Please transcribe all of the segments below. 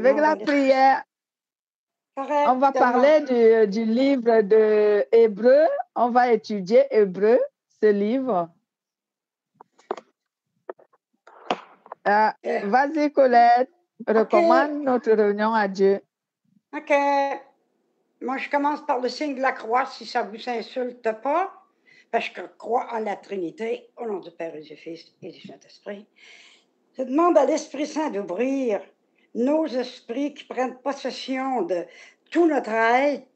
avec la prière, on va parler du livre de Hébreu. On va étudier Hébreu, ce livre. Vas-y, Colette, recommande notre réunion à Dieu. OK. Moi, je commence par le signe de la croix, si ça ne vous insulte pas, parce que je crois en la Trinité, au nom du Père et du Fils et du Saint-Esprit. Je demande à l'Esprit Saint d'ouvrir nos esprits qui prennent possession de tout notre être,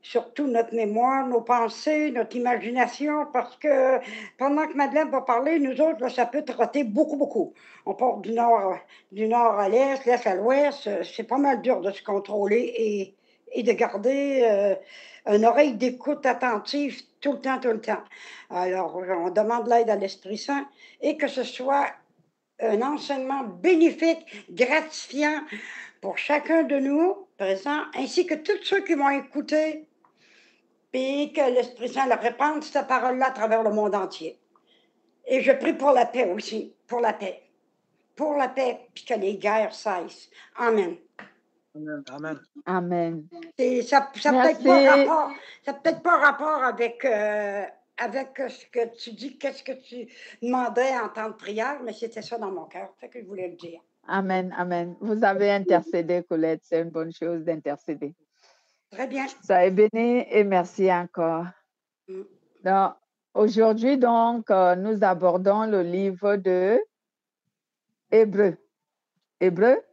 surtout notre mémoire, nos pensées, notre imagination, parce que pendant que Madeleine va parler, nous autres, là, ça peut trotter beaucoup, beaucoup. On part du nord à l'est à l'ouest, c'est pas mal dur de se contrôler et de garder une oreille d'écoute attentive tout le temps. Alors, on demande l'aide à l'Esprit Saint et que ce soit un enseignement bénéfique, gratifiant pour chacun de nous présents, ainsi que tous ceux qui vont écouter, puis que l'Esprit Saint leur répande cette parole-là à travers le monde entier. Et je prie pour la paix aussi, pour la paix, puis que les guerres cessent. Amen. Amen. Amen. Ça peut-être pas rapport avec ce que tu dis, qu'est-ce que tu demandais en temps de prière, mais c'était ça dans mon cœur, fait que je voulais le dire. Amen, amen. Vous avez intercédé, Colette, c'est une bonne chose d'intercéder. Très bien. Soyez bénis et merci encore. Donc, aujourd'hui, nous abordons le livre de Hébreu. Hébreu,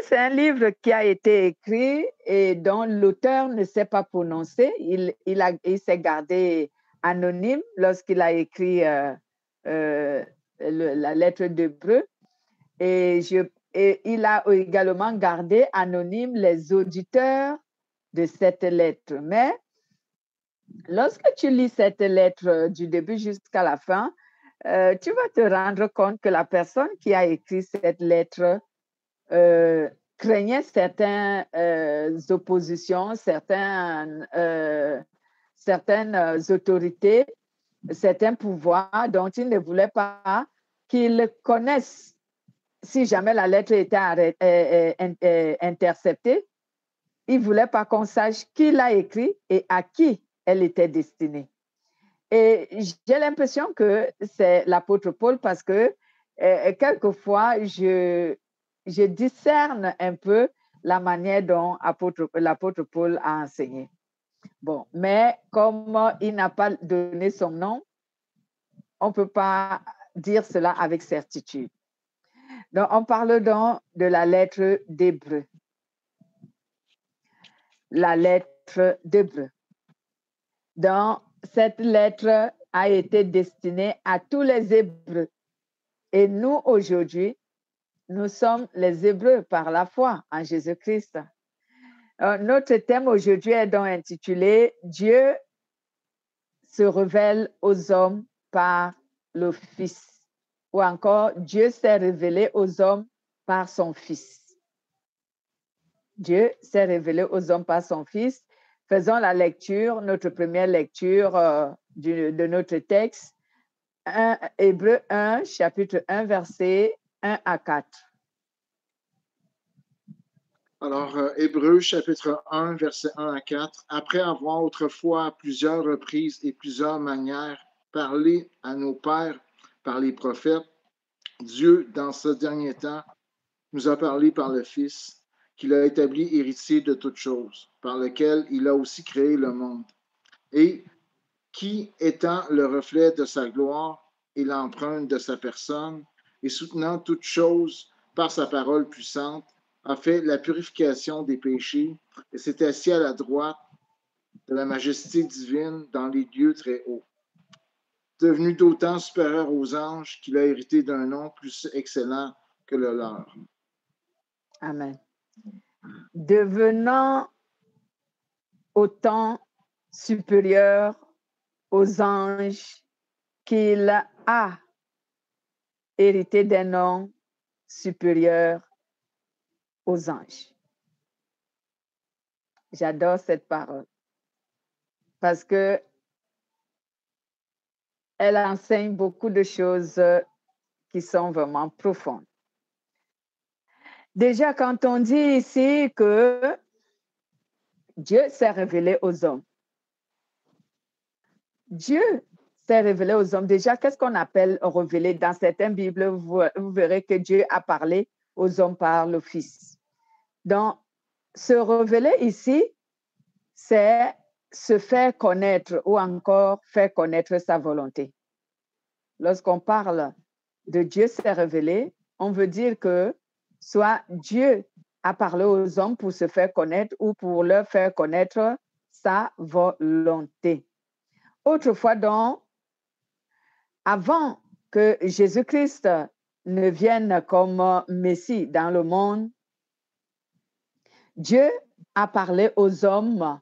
c'est un livre qui a été écrit et dont l'auteur ne s'est pas prononcé. Il s'est gardé anonyme lorsqu'il a écrit la lettre d'Hébreu. Et il a également gardé anonyme les auditeurs de cette lettre. Mais lorsque tu lis cette lettre du début jusqu'à la fin, tu vas te rendre compte que la personne qui a écrit cette lettre craignait certaines oppositions, certaines autorités, certains pouvoirs dont il ne voulait pas qu'ils connaissent. Si jamais la lettre était interceptée, il ne voulait pas qu'on sache qui l'a écrit et à qui elle était destinée. Et j'ai l'impression que c'est l'apôtre Paul parce que quelquefois, je discerne un peu la manière dont l'apôtre Paul a enseigné. Bon, mais comme il n'a pas donné son nom, on ne peut pas dire cela avec certitude. Donc, on parle donc de la lettre d'Hébreu. La lettre d'Hébreu. Donc, cette lettre a été destinée à tous les Hébreux. Et nous, aujourd'hui, nous sommes les Hébreux par la foi en Jésus-Christ. Notre thème aujourd'hui est donc intitulé « Dieu se révèle aux hommes par le Fils » ou encore « Dieu s'est révélé aux hommes par son Fils ». Dieu s'est révélé aux hommes par son Fils. Faisons la lecture, notre première lecture de notre texte, Hébreux 1, chapitre 1, versets 1 à 4. Alors, Hébreux chapitre 1, versets 1 à 4. Après avoir autrefois à plusieurs reprises et plusieurs manières parlé à nos pères par les prophètes, Dieu, dans ce dernier temps, nous a parlé par le Fils, qu'il a établi héritier de toutes choses, par lequel il a aussi créé le monde, et qui, étant le reflet de sa gloire et l'empreinte de sa personne, et soutenant toutes choses par sa parole puissante, a fait la purification des péchés et s'est assis à la droite de la majesté divine dans les lieux très hauts. Devenu d'autant supérieur aux anges qu'il a hérité d'un nom plus excellent que le leur. Amen. Devenant autant supérieur aux anges qu'il a hérité d'un nom supérieur aux anges. J'adore cette parole parce que elle enseigne beaucoup de choses qui sont vraiment profondes. Déjà, quand on dit ici que Dieu s'est révélé aux hommes, Dieu s'est révélé aux hommes. Déjà, qu'est-ce qu'on appelle révéler? Dans certaines Bibles, vous verrez que Dieu a parlé aux hommes par le Fils. Donc, se révéler ici, c'est se faire connaître ou encore faire connaître sa volonté. Lorsqu'on parle de Dieu s'est révélé, on veut dire que soit Dieu a parlé aux hommes pour se faire connaître ou pour leur faire connaître sa volonté. Autrefois donc, avant que Jésus-Christ ne vienne comme Messie dans le monde, Dieu a parlé aux hommes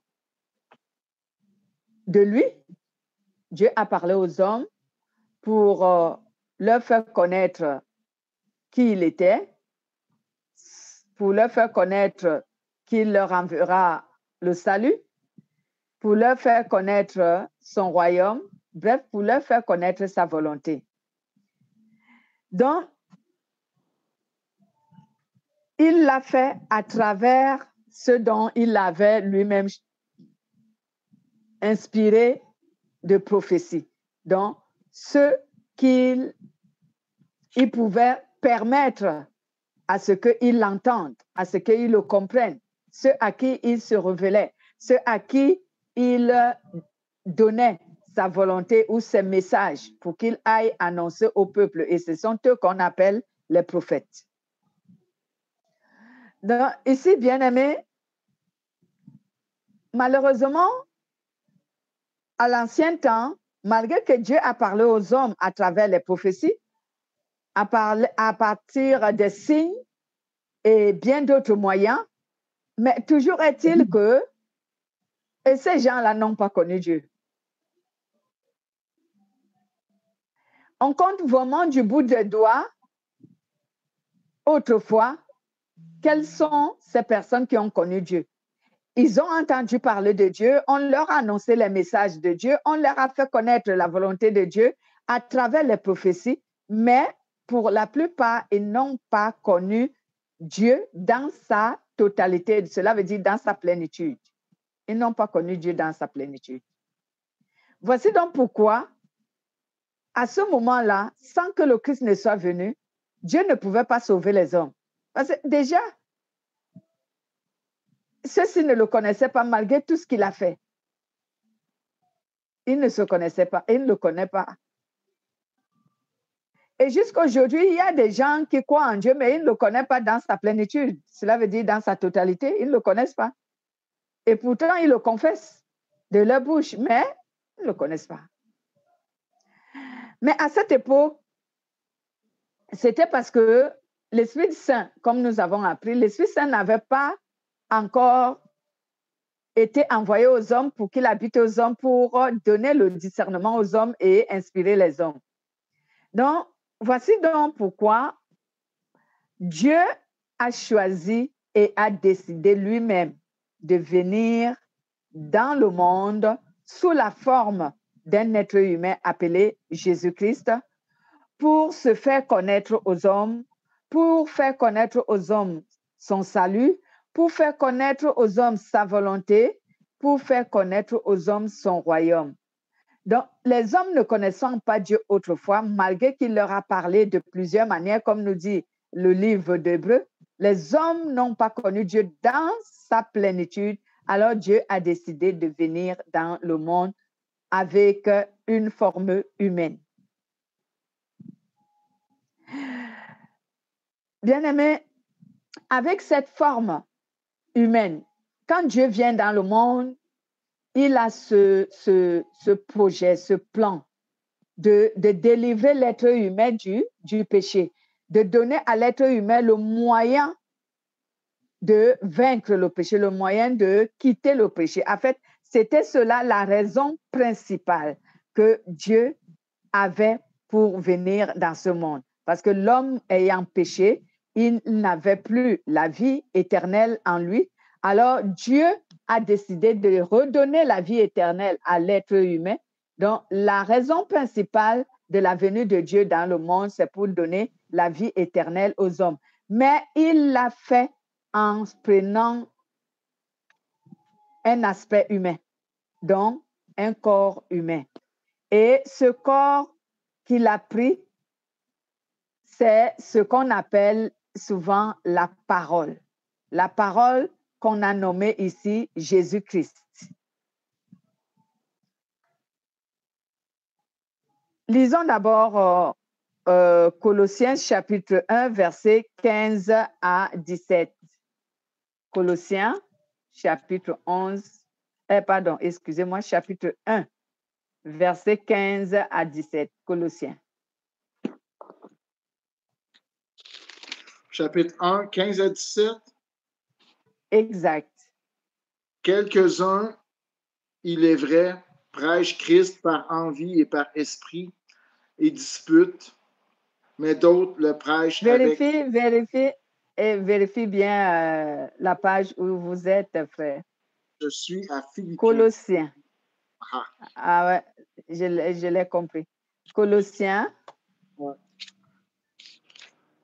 de lui. Dieu a parlé aux hommes pour leur faire connaître qui il était, pour leur faire connaître qu'il leur enverra le salut, pour leur faire connaître son royaume, bref, pour leur faire connaître sa volonté. Donc, il l'a fait à travers ce dont il avait lui-même inspiré de prophétie. Donc, ce qu'il pouvait permettre à ce qu'ils l'entendent, à ce qu'ils le comprennent, ceux à qui il se révélait, ceux à qui il donnait sa volonté ou ses messages pour qu'ils aillent annoncer au peuple. Et ce sont eux qu'on appelle les prophètes. Donc, ici, bien-aimés, malheureusement, à l'ancien temps, malgré que Dieu a parlé aux hommes à travers les prophéties, à partir des signes et bien d'autres moyens, mais toujours est-il que ces gens-là n'ont pas connu Dieu. On compte vraiment du bout des doigts, autrefois, quelles sont ces personnes qui ont connu Dieu. Ils ont entendu parler de Dieu, on leur a annoncé les messages de Dieu, on leur a fait connaître la volonté de Dieu à travers les prophéties, mais pour la plupart, ils n'ont pas connu Dieu dans sa totalité. Cela veut dire dans sa plénitude. Ils n'ont pas connu Dieu dans sa plénitude. Voici donc pourquoi, à ce moment-là, sans que le Christ ne soit venu, Dieu ne pouvait pas sauver les hommes. Parce que déjà, ceux-ci ne le connaissaient pas malgré tout ce qu'il a fait. Ils ne se connaissaient pas, ils ne le connaissent pas. Et jusqu'à aujourd'hui, il y a des gens qui croient en Dieu, mais ils ne le connaissent pas dans sa plénitude. Cela veut dire dans sa totalité, ils ne le connaissent pas. Et pourtant, ils le confessent de leur bouche, mais ils ne le connaissent pas. Mais à cette époque, c'était parce que l'Esprit Saint, comme nous avons appris, l'Esprit Saint n'avait pas encore été envoyé aux hommes pour qu'il habite aux hommes, pour donner le discernement aux hommes et inspirer les hommes. Donc, voici donc pourquoi Dieu a choisi et a décidé lui-même de venir dans le monde sous la forme d'un être humain appelé Jésus-Christ pour se faire connaître aux hommes, pour faire connaître aux hommes son salut, pour faire connaître aux hommes sa volonté, pour faire connaître aux hommes son royaume. Donc, les hommes ne connaissant pas Dieu autrefois, malgré qu'il leur a parlé de plusieurs manières, comme nous dit le livre d'Hébreux, les hommes n'ont pas connu Dieu dans sa plénitude. Alors Dieu a décidé de venir dans le monde avec une forme humaine. Bien-aimés, avec cette forme humaine, quand Dieu vient dans le monde, il a ce projet, ce plan de délivrer l'être humain du péché, de donner à l'être humain le moyen de vaincre le péché, le moyen de quitter le péché. En fait, c'était cela la raison principale que Dieu avait pour venir dans ce monde. Parce que l'homme ayant péché, il n'avait plus la vie éternelle en lui. Alors Dieu a décidé de redonner la vie éternelle à l'être humain. Donc, la raison principale de la venue de Dieu dans le monde, c'est pour donner la vie éternelle aux hommes. mais il l'a fait en prenant un aspect humain, donc un corps humain. Et ce corps qu'il a pris, c'est ce qu'on appelle souvent la parole. La parole qu'on a nommée ici Jésus-Christ. Lisons d'abord Colossiens chapitre 1, versets 15 à 17. Colossiens chapitre 11, excusez-moi, chapitre 1, versets 15 à 17. Colossiens. Chapitre 1, 15 à 17. Exact. Quelques-uns, il est vrai, prêchent Christ par envie et par esprit et disputent, mais d'autres le prêchent Vérifie bien la page où vous êtes, frère. Je suis à Philippiens. Colossiens. Ah ouais, je l'ai compris. Colossiens. Ouais.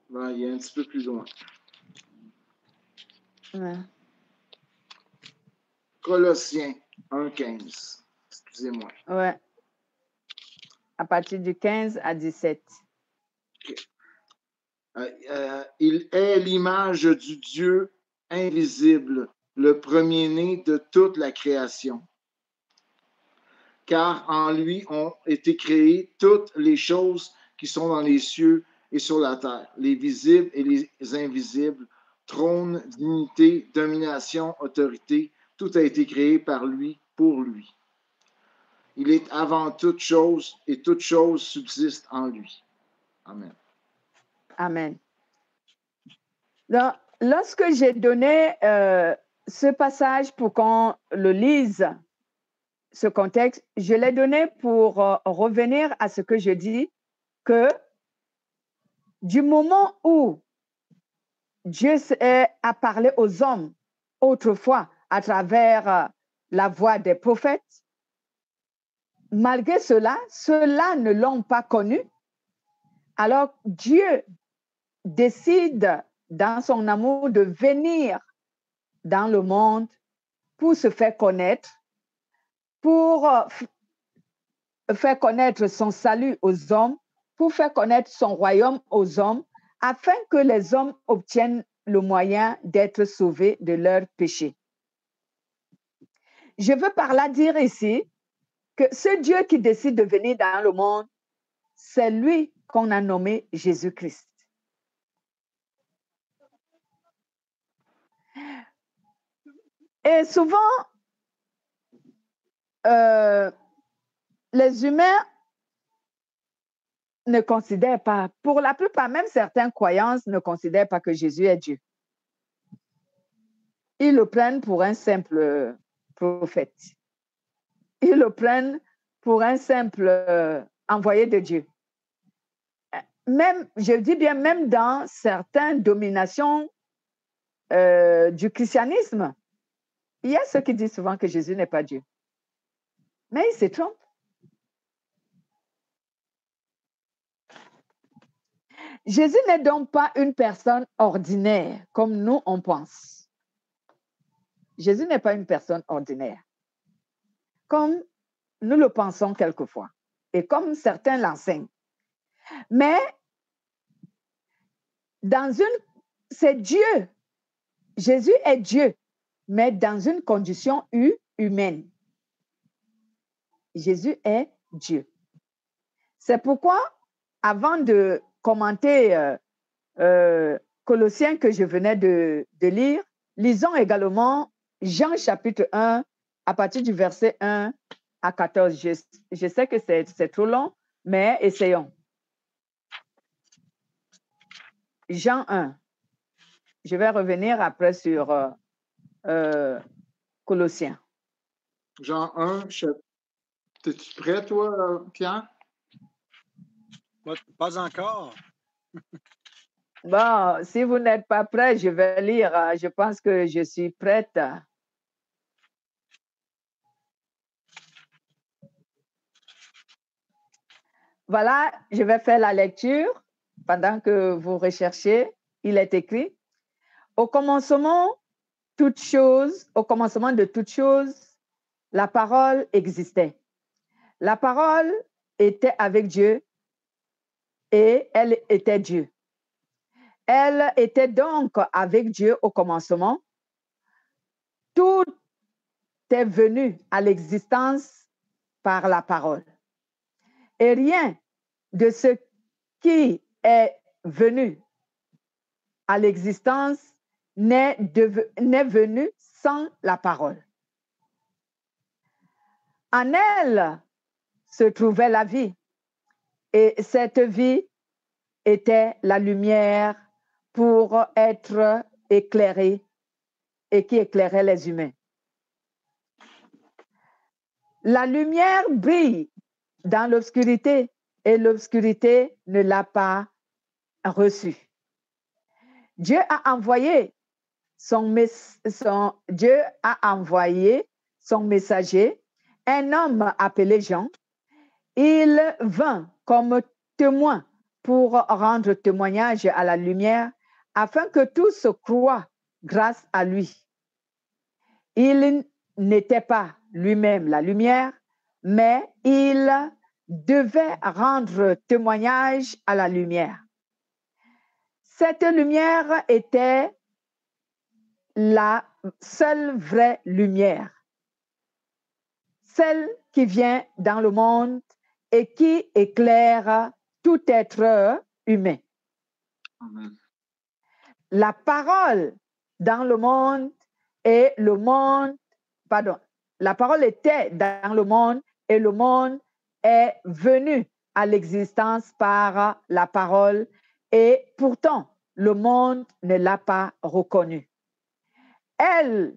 Ouais, il est un petit peu plus loin. Ouais. Colossiens 1,15. Excusez-moi. Ouais. À partir du 15 à 17. Okay. Il est l'image du Dieu invisible, le premier-né de toute la création. Car en lui ont été créées toutes les choses qui sont dans les cieux et sur la terre, les visibles et les invisibles, trône, dignité, domination, autorité, tout a été créé par lui, pour lui. Il est avant toute chose et toute chose subsiste en lui. Amen. Amen. Donc, lorsque j'ai donné ce passage pour qu'on le lise, ce contexte, je l'ai donné pour revenir à ce que je dis, que du moment où Dieu a parlé aux hommes autrefois à travers la voix des prophètes, malgré cela, ceux-là ne l'ont pas connu. Alors Dieu décide dans son amour de venir dans le monde pour se faire connaître, pour faire connaître son salut aux hommes, pour faire connaître son royaume aux hommes, afin que les hommes obtiennent le moyen d'être sauvés de leurs péchés. Je veux par là dire ici que ce Dieu qui décide de venir dans le monde, c'est lui qu'on a nommé Jésus-Christ. Et souvent, les humains ne considèrent pas, pour la plupart, même certaines croyances ne considèrent pas que Jésus est Dieu. Ils le prennent pour un simple prophète. Ils le prennent pour un simple envoyé de Dieu. Même, je dis bien, même dans certaines dominations du christianisme, il y a ceux qui disent souvent que Jésus n'est pas Dieu. Mais ils se trompent. Jésus n'est donc pas une personne ordinaire, comme nous, on pense. Jésus n'est pas une personne ordinaire, comme nous le pensons quelquefois, et comme certains l'enseignent. Mais c'est Dieu. Jésus est Dieu, mais dans une condition humaine. Jésus est Dieu. C'est pourquoi, avant de commenter Colossiens que je venais de lire, lisons également Jean chapitre 1, à partir du verset 1 à 14. Je sais que c'est trop long, mais essayons. Jean 1. Je vais revenir après sur Colossiens. Jean 1, es-tu prêt, toi, Pierre? Pas encore. Bon, si vous n'êtes pas prêt, je vais lire. Je pense que je suis prête. Voilà, je vais faire la lecture pendant que vous recherchez. il est écrit, au commencement de toute chose, la parole existait. La parole était avec Dieu et elle était Dieu. Elle était donc avec Dieu au commencement. Tout est venu à l'existence par la parole. Et rien de ce qui est venu à l'existence n'est venu sans la parole. En elle se trouvait la vie, et cette vie était la lumière pour être éclairée et qui éclairait les humains. La lumière brille dans l'obscurité et l'obscurité ne l'a pas reçue. Dieu a envoyé son messager, un homme appelé Jean. Il vint comme témoin pour rendre témoignage à la lumière afin que tous croient grâce à lui. Il n'était pas lui-même la lumière, mais il devait rendre témoignage à la lumière. Cette lumière était la seule vraie lumière, celle qui vient dans le monde et qui éclaire tout être humain. Amen. La parole dans le monde et le monde, la parole était dans le monde et le monde est venu à l'existence par la parole et pourtant le monde ne l'a pas reconnue. Elle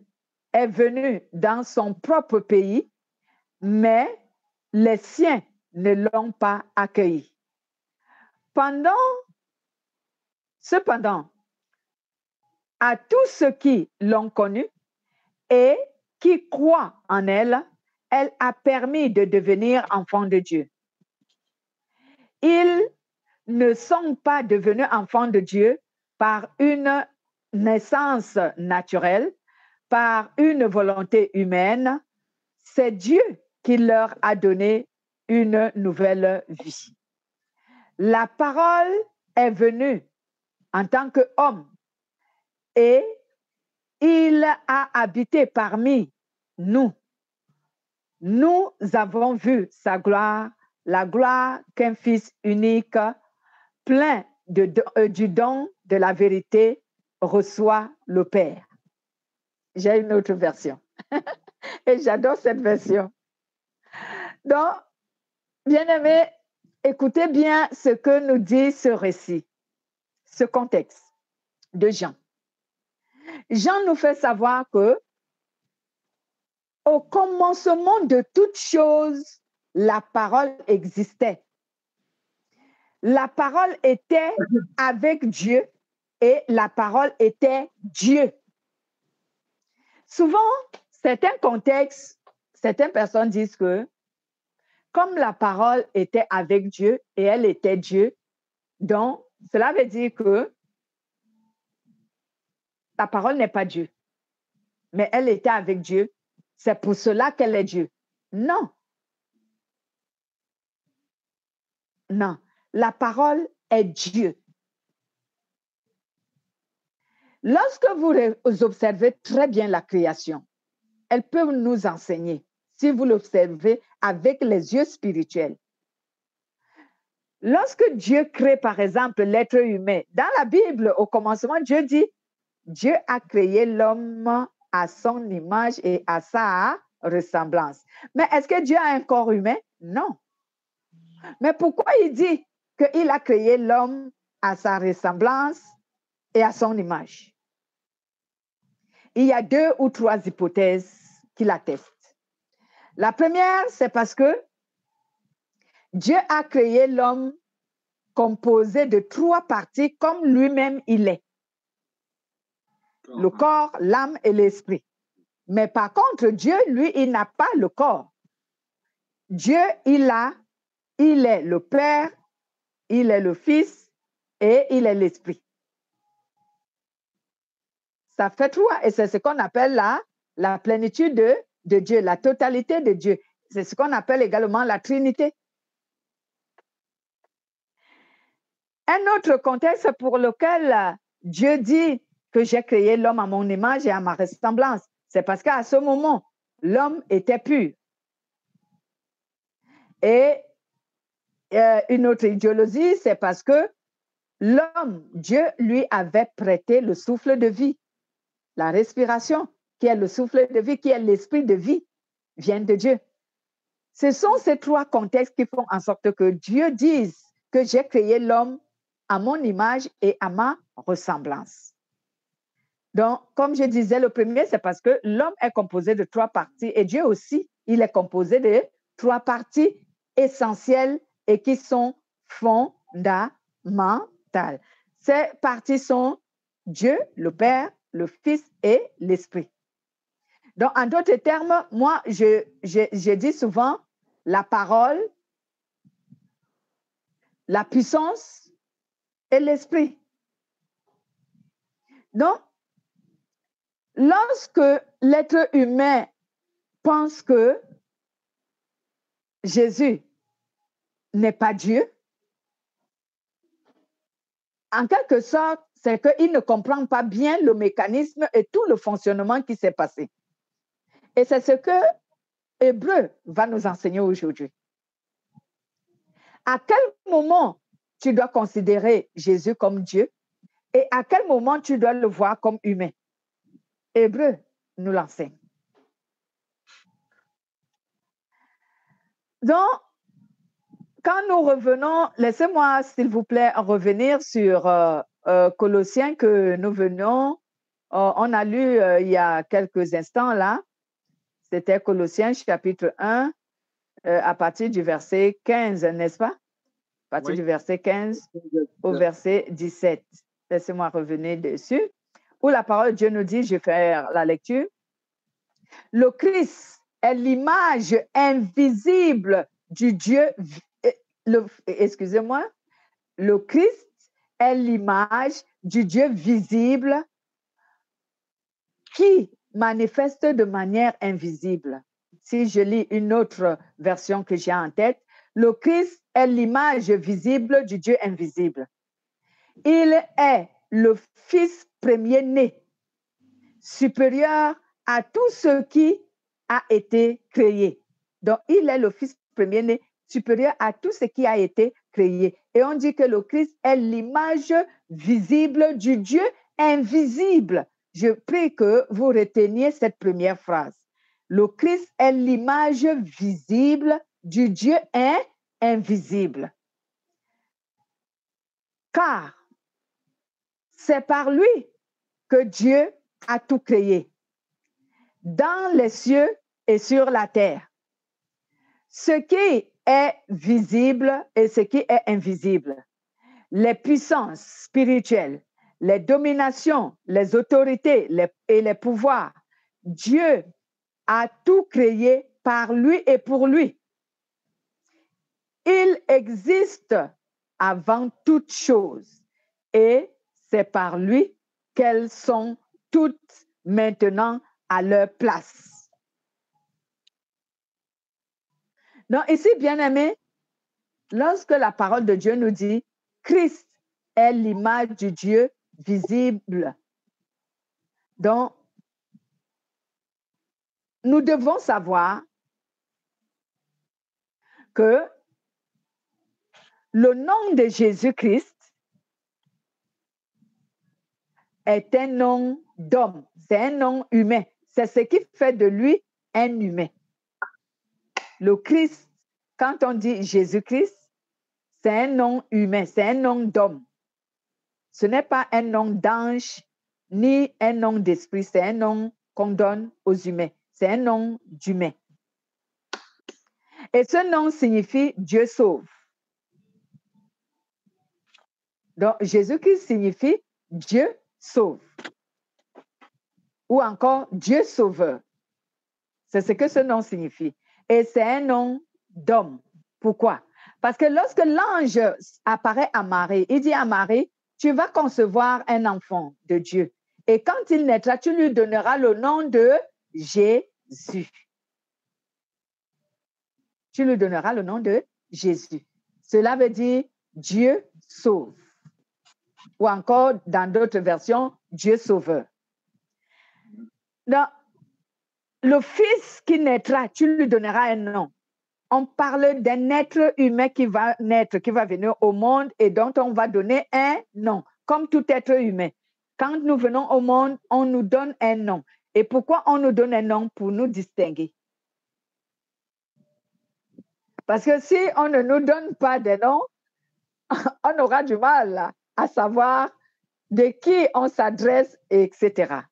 est venue dans son propre pays, mais les siens ne l'ont pas accueillie. Cependant, à tous ceux qui l'ont connue et qui croient en elle, elle a permis de devenir enfants de Dieu. Ils ne sont pas devenus enfants de Dieu par une naissance naturelle, par une volonté humaine. C'est Dieu qui leur a donné une nouvelle vie. La parole est venue en tant qu'homme et il a habité parmi nous. Nous avons vu sa gloire, la gloire qu'un Fils unique, plein du don de la vérité, reçoit le Père. J'ai une autre version et j'adore cette version. Donc, bien-aimés, écoutez bien ce que nous dit ce récit, ce contexte de Jean. Jean nous fait savoir que au commencement de toutes choses, la parole existait. La parole était avec Dieu et la parole était Dieu. Souvent, certains contextes, certaines personnes disent que comme la parole était avec Dieu et elle était Dieu, donc cela veut dire que la parole n'est pas Dieu, mais elle était avec Dieu. C'est pour cela qu'elle est Dieu. Non. Non. La parole est Dieu. Lorsque vous observez très bien la création, elle peut nous enseigner, si vous l'observez avec les yeux spirituels. Lorsque Dieu crée, par exemple, l'être humain, dans la Bible, au commencement, Dieu dit, Dieu a créé l'homme à son image et à sa ressemblance. Mais est-ce que Dieu a un corps humain? Non. Mais pourquoi il dit qu'il a créé l'homme à sa ressemblance et à son image? Il y a 2 ou 3 hypothèses qui l'attestent. La première, c'est parce que Dieu a créé l'homme composé de 3 parties comme lui-même il est. Le corps, l'âme et l'esprit. Mais par contre, Dieu, lui, il n'a pas le corps. Dieu, il est le Père, il est le Fils et il est l'Esprit. ça fait trois. Et c'est ce qu'on appelle la plénitude de Dieu, la totalité de Dieu. C'est ce qu'on appelle également la Trinité. Un autre contexte pour lequel Dieu dit que j'ai créé l'homme à mon image et à ma ressemblance, c'est parce qu'à ce moment, l'homme était pur. Et une autre idéologie, c'est parce que l'homme, Dieu lui avait prêté le souffle de vie. La respiration, qui est le souffle de vie, qui est l'esprit de vie, vient de Dieu. Ce sont ces trois contextes qui font en sorte que Dieu dise que j'ai créé l'homme à mon image et à ma ressemblance. Donc, comme je disais, le premier, c'est parce que l'homme est composé de trois parties et Dieu aussi, il est composé de trois parties essentielles et qui sont fondamentales. Ces parties sont Dieu, le Père, le Fils et l'Esprit. Donc, en d'autres termes, moi, je dis souvent la parole, la puissance et l'Esprit. Donc, lorsque l'être humain pense que Jésus n'est pas Dieu, en quelque sorte, c'est qu'il ne comprend pas bien le mécanisme et tout le fonctionnement qui s'est passé. Et c'est ce que Hébreu va nous enseigner aujourd'hui. À quel moment tu dois considérer Jésus comme Dieu et à quel moment tu dois le voir comme humain? Hébreu nous l'enseigne. Donc, quand nous revenons, laissez-moi, s'il vous plaît, revenir sur Colossiens que nous venons. On a lu il y a quelques instants là. C'était Colossiens chapitre 1 à partir du verset 15, n'est-ce pas? À partir du verset 15 au verset 17. Laissez-moi revenir dessus. Où la parole de Dieu nous dit, je vais faire la lecture. Le Christ est l'image invisible du Dieu. Excusez-moi. Le Christ est l'image du Dieu visible qui manifeste de manière invisible. Si je lis une autre version que j'ai en tête, le Christ est l'image visible du Dieu invisible. Il est le Fils premier-né, supérieur à tout ce qui a été créé. Donc, il est le Fils premier-né, supérieur à tout ce qui a été créé. Et on dit que le Christ est l'image visible du Dieu invisible. Je prie que vous reteniez cette première phrase. Le Christ est l'image visible du Dieu invisible. Car c'est par lui que Dieu a tout créé, dans les cieux et sur la terre. Ce qui est visible et ce qui est invisible, les puissances spirituelles, les dominations, les autorités et les pouvoirs, Dieu a tout créé par lui et pour lui. Il existe avant toute chose et c'est par lui qu'elles sont toutes maintenant à leur place. Donc ici, bien-aimés, lorsque la parole de Dieu nous dit Christ est l'image du Dieu visible, donc nous devons savoir que le nom de Jésus-Christ est un nom d'homme, c'est un nom humain. C'est ce qui fait de lui un humain. Le Christ, quand on dit Jésus-Christ, c'est un nom humain, c'est un nom d'homme. Ce n'est pas un nom d'ange, ni un nom d'esprit, c'est un nom qu'on donne aux humains. C'est un nom d'humain. Et ce nom signifie Dieu sauve. Donc, Jésus-Christ signifie Dieu sauve. Ou encore Dieu sauveur. C'est ce que ce nom signifie. Et c'est un nom d'homme. Pourquoi? Parce que lorsque l'ange apparaît à Marie, il dit à Marie, tu vas concevoir un enfant de Dieu Et quand il naîtra, tu lui donneras le nom de Jésus. Tu lui donneras le nom de Jésus. Cela veut dire Dieu sauve. Ou encore, dans d'autres versions, Dieu sauveur. Dans le fils qui naîtra, tu lui donneras un nom. On parle d'un être humain qui va naître, qui va venir au monde et dont on va donner un nom, comme tout être humain. Quand nous venons au monde, on nous donne un nom. Et pourquoi on nous donne un nom? Pour nous distinguer. Parce que si on ne nous donne pas de nom, on aura du mal à savoir de qui on s'adresse, etc.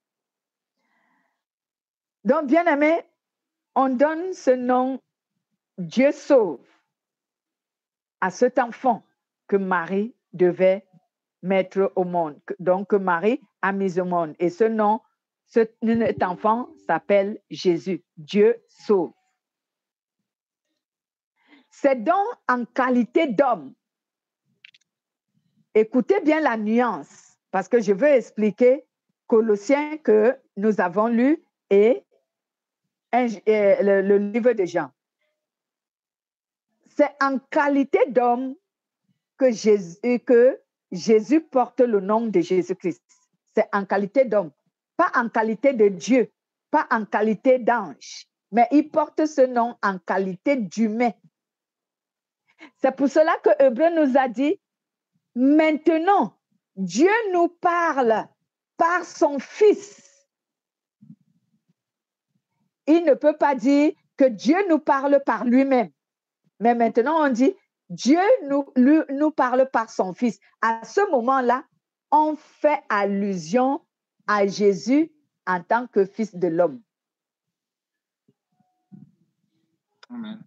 Donc, bien aimé, on donne ce nom Dieu sauve à cet enfant que Marie devait mettre au monde, donc que Marie a mis au monde. Et ce nom, cet enfant s'appelle Jésus. Dieu sauve. C'est donc en qualité d'homme. Écoutez bien la nuance, parce que je veux expliquer Colossiens que nous avons lu et le livre de Jean. C'est en qualité d'homme que Jésus porte le nom de Jésus-Christ. C'est en qualité d'homme, pas en qualité de Dieu, pas en qualité d'ange, mais il porte ce nom en qualité d'humain. C'est pour cela que Hébreu nous a dit, maintenant, Dieu nous parle par son Fils. Il ne peut pas dire que Dieu nous parle par lui-même. Mais maintenant, on dit, Dieu nous parle par son Fils. À ce moment-là, on fait allusion à Jésus en tant que Fils de l'homme. Amen.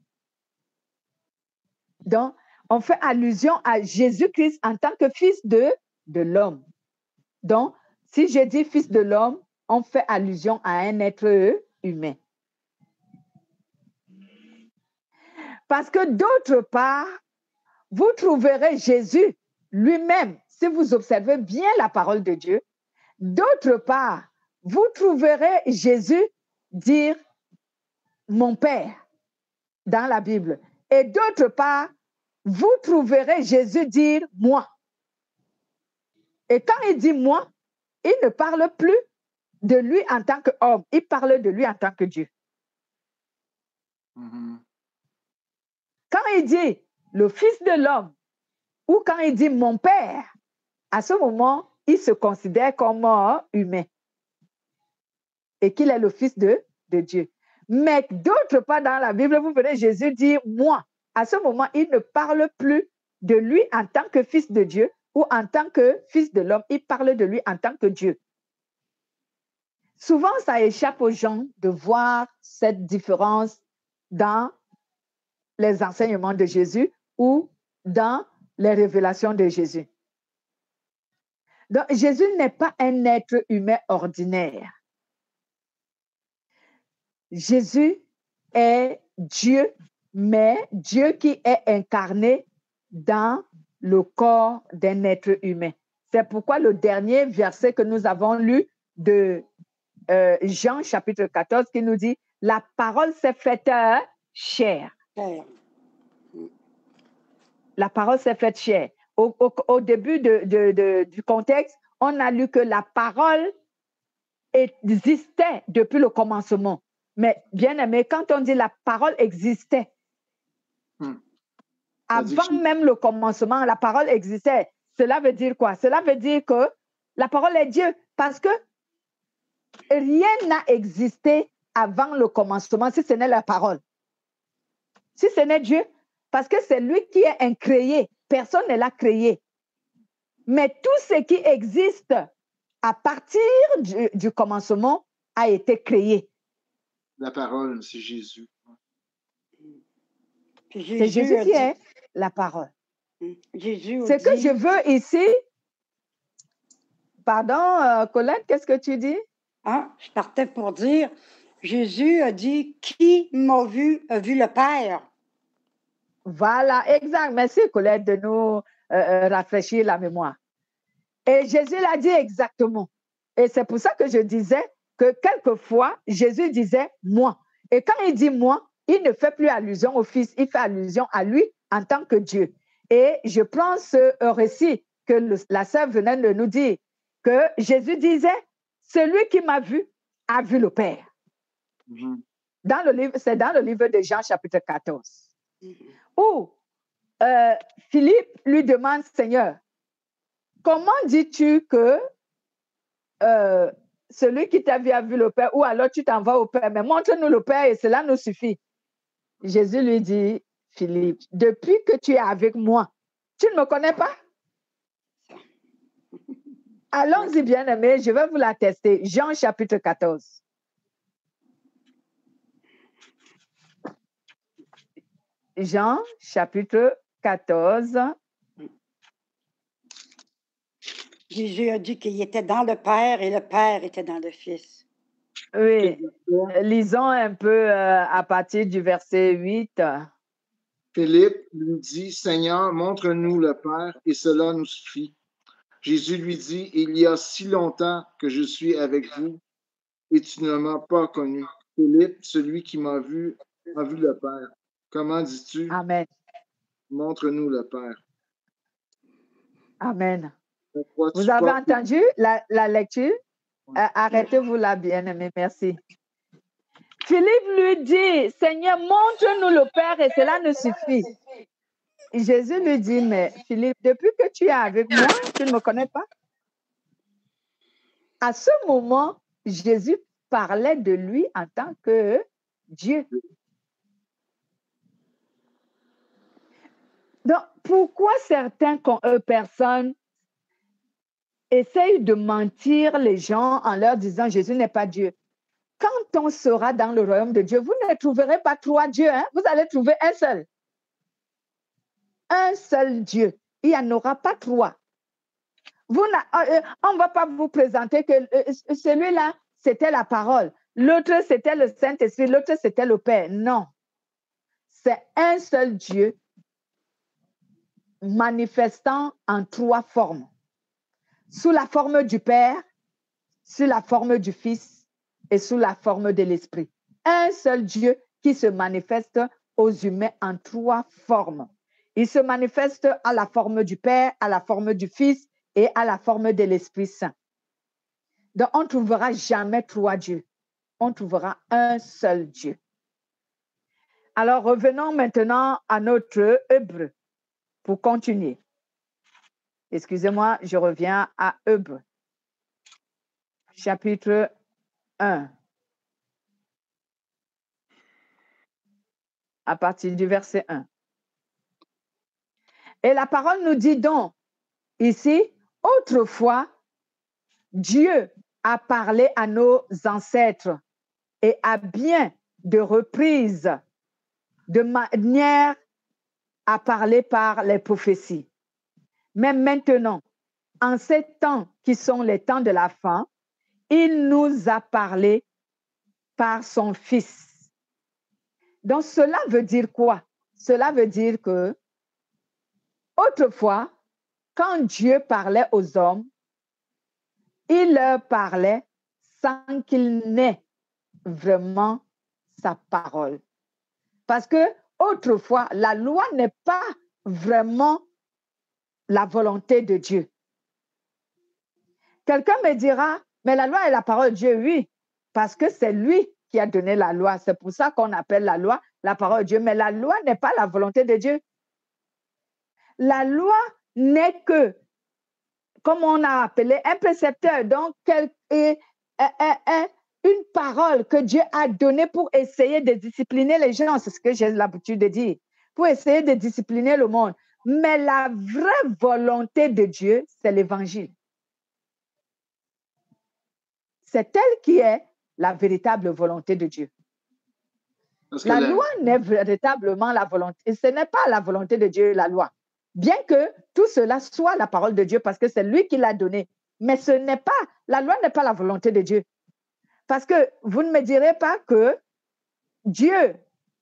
Donc, on fait allusion à Jésus-Christ en tant que Fils de l'homme. Donc, si je dis Fils de l'homme, on fait allusion à un être humain. Parce que d'autre part, vous trouverez Jésus lui-même, si vous observez bien la parole de Dieu. D'autre part, vous trouverez Jésus dire « mon Père » dans la Bible. Et d'autre part, vous trouverez Jésus dire « moi ». Et quand il dit « moi », il ne parle plus de lui en tant qu'homme, il parle de lui en tant que Dieu. Mm-hmm. Quand il dit « le Fils de l'homme » ou quand il dit « mon Père », à ce moment, il se considère comme humain et qu'il est le Fils de Dieu. Mais d'autre part dans la Bible, vous verrez Jésus dire « moi ». À ce moment, il ne parle plus de lui en tant que Fils de Dieu ou en tant que Fils de l'homme, il parle de lui en tant que Dieu. Souvent, ça échappe aux gens de voir cette différence dans les enseignements de Jésus ou dans les révélations de Jésus. Donc, Jésus n'est pas un être humain ordinaire. Jésus est Dieu, mais Dieu qui est incarné dans le corps d'un être humain. C'est pourquoi le dernier verset que nous avons lu de Jean chapitre 14 qui nous dit « La parole s'est faite chair ». La parole s'est faite chair. Au début du contexte, on a lu que la parole existait depuis le commencement. Mais bien aimé, quand on dit la parole existait, avant même le commencement, la parole existait. Cela veut dire quoi? Cela veut dire que la parole est Dieu parce que rien n'a existé avant le commencement si ce n'est la parole. Si ce n'est Dieu, parce que c'est lui qui est incréé. Personne ne l'a créé. Mais tout ce qui existe à partir du commencement a été créé. La parole, c'est Jésus. C'est Jésus qui est la parole. Ce que je veux ici... Pardon, Colette, qu'est-ce que tu dis? Ah, je partais pour dire, Jésus a dit, qui m'a vu, a vu le Père. Voilà, exact. Merci, Colette, de nous rafraîchir la mémoire. Et Jésus l'a dit exactement. Et c'est pour ça que je disais que quelquefois, Jésus disait « moi ». Et quand il dit « moi », il ne fait plus allusion au Fils, il fait allusion à lui en tant que Dieu. Et je prends ce récit que la sœur venait de nous dire, que Jésus disait « celui qui m'a vu a vu le Père ». C'est dans le livre de Jean, chapitre 14, où Philippe lui demande, Seigneur, comment dis-tu que celui qui t'a vu a vu le Père, ou alors tu t'en vas au Père, mais montre-nous le Père et cela nous suffit. Jésus lui dit, Philippe, depuis que tu es avec moi, tu ne me connais pas? Allons-y, bien-aimés, je vais vous l'attester. Jean chapitre 14. Jean chapitre 14. Jésus a dit qu'il était dans le Père et le Père était dans le Fils. Oui, lisons un peu à partir du verset 8. Philippe lui dit, Seigneur, montre-nous le Père et cela nous suffit. Jésus lui dit, il y a si longtemps que je suis avec vous et tu ne m'as pas connu. Philippe, celui qui m'a vu le Père. Comment dis-tu? Amen. Montre-nous le Père. Amen. Vous avez entendu la lecture? Arrêtez-vous là, bien-aimé, merci. Philippe lui dit, Seigneur, montre-nous le Père et cela nous suffit. Jésus lui dit, mais Philippe, depuis que tu es avec moi, tu ne me connais pas? À ce moment, Jésus parlait de lui en tant que Dieu. Donc, pourquoi certaines personnes essayent de mentir les gens en leur disant Jésus n'est pas Dieu? Quand on sera dans le royaume de Dieu, vous ne trouverez pas trois dieux, hein? Vous allez trouver un seul. Un seul Dieu. Il n'y en aura pas trois. On ne va pas vous présenter que celui-là, c'était la parole. L'autre, c'était le Saint-Esprit. L'autre, c'était le Père. Non. C'est un seul Dieu manifestant en trois formes. Sous la forme du Père, sous la forme du Fils et sous la forme de l'Esprit. Un seul Dieu qui se manifeste aux humains en trois formes. Il se manifeste à la forme du Père, à la forme du Fils et à la forme de l'Esprit Saint. Donc, on ne trouvera jamais trois dieux. On trouvera un seul Dieu. Alors, revenons maintenant à notre Hébreu pour continuer. Excusez-moi, je reviens à Hébreu. Chapitre 1. À partir du verset 1. Et la parole nous dit donc, ici, autrefois, Dieu a parlé à nos ancêtres et à bien de reprises, de manière à parler par les prophéties. Mais maintenant, en ces temps qui sont les temps de la fin, il nous a parlé par son Fils. Donc, cela veut dire quoi? Cela veut dire que, autrefois, quand Dieu parlait aux hommes, il leur parlait sans qu'il n'ait vraiment sa parole. Parce que, autrefois, la loi n'est pas vraiment la volonté de Dieu. Quelqu'un me dira, mais la loi est la parole de Dieu, oui, parce que c'est lui qui a donné la loi. C'est pour ça qu'on appelle la loi la parole de Dieu. Mais la loi n'est pas la volonté de Dieu. La loi n'est que, comme on a appelé, un précepteur, donc une parole que Dieu a donnée pour essayer de discipliner les gens. C'est ce que j'ai l'habitude de dire. Pour essayer de discipliner le monde. Mais la vraie volonté de Dieu, c'est l'évangile. C'est elle qui est la véritable volonté de Dieu. La loi n'est véritablement la volonté. Et ce n'est pas la volonté de Dieu, la loi. Bien que tout cela soit la parole de Dieu parce que c'est lui qui l'a donné. Mais ce n'est pas, la loi n'est pas la volonté de Dieu. Parce que vous ne me direz pas que Dieu,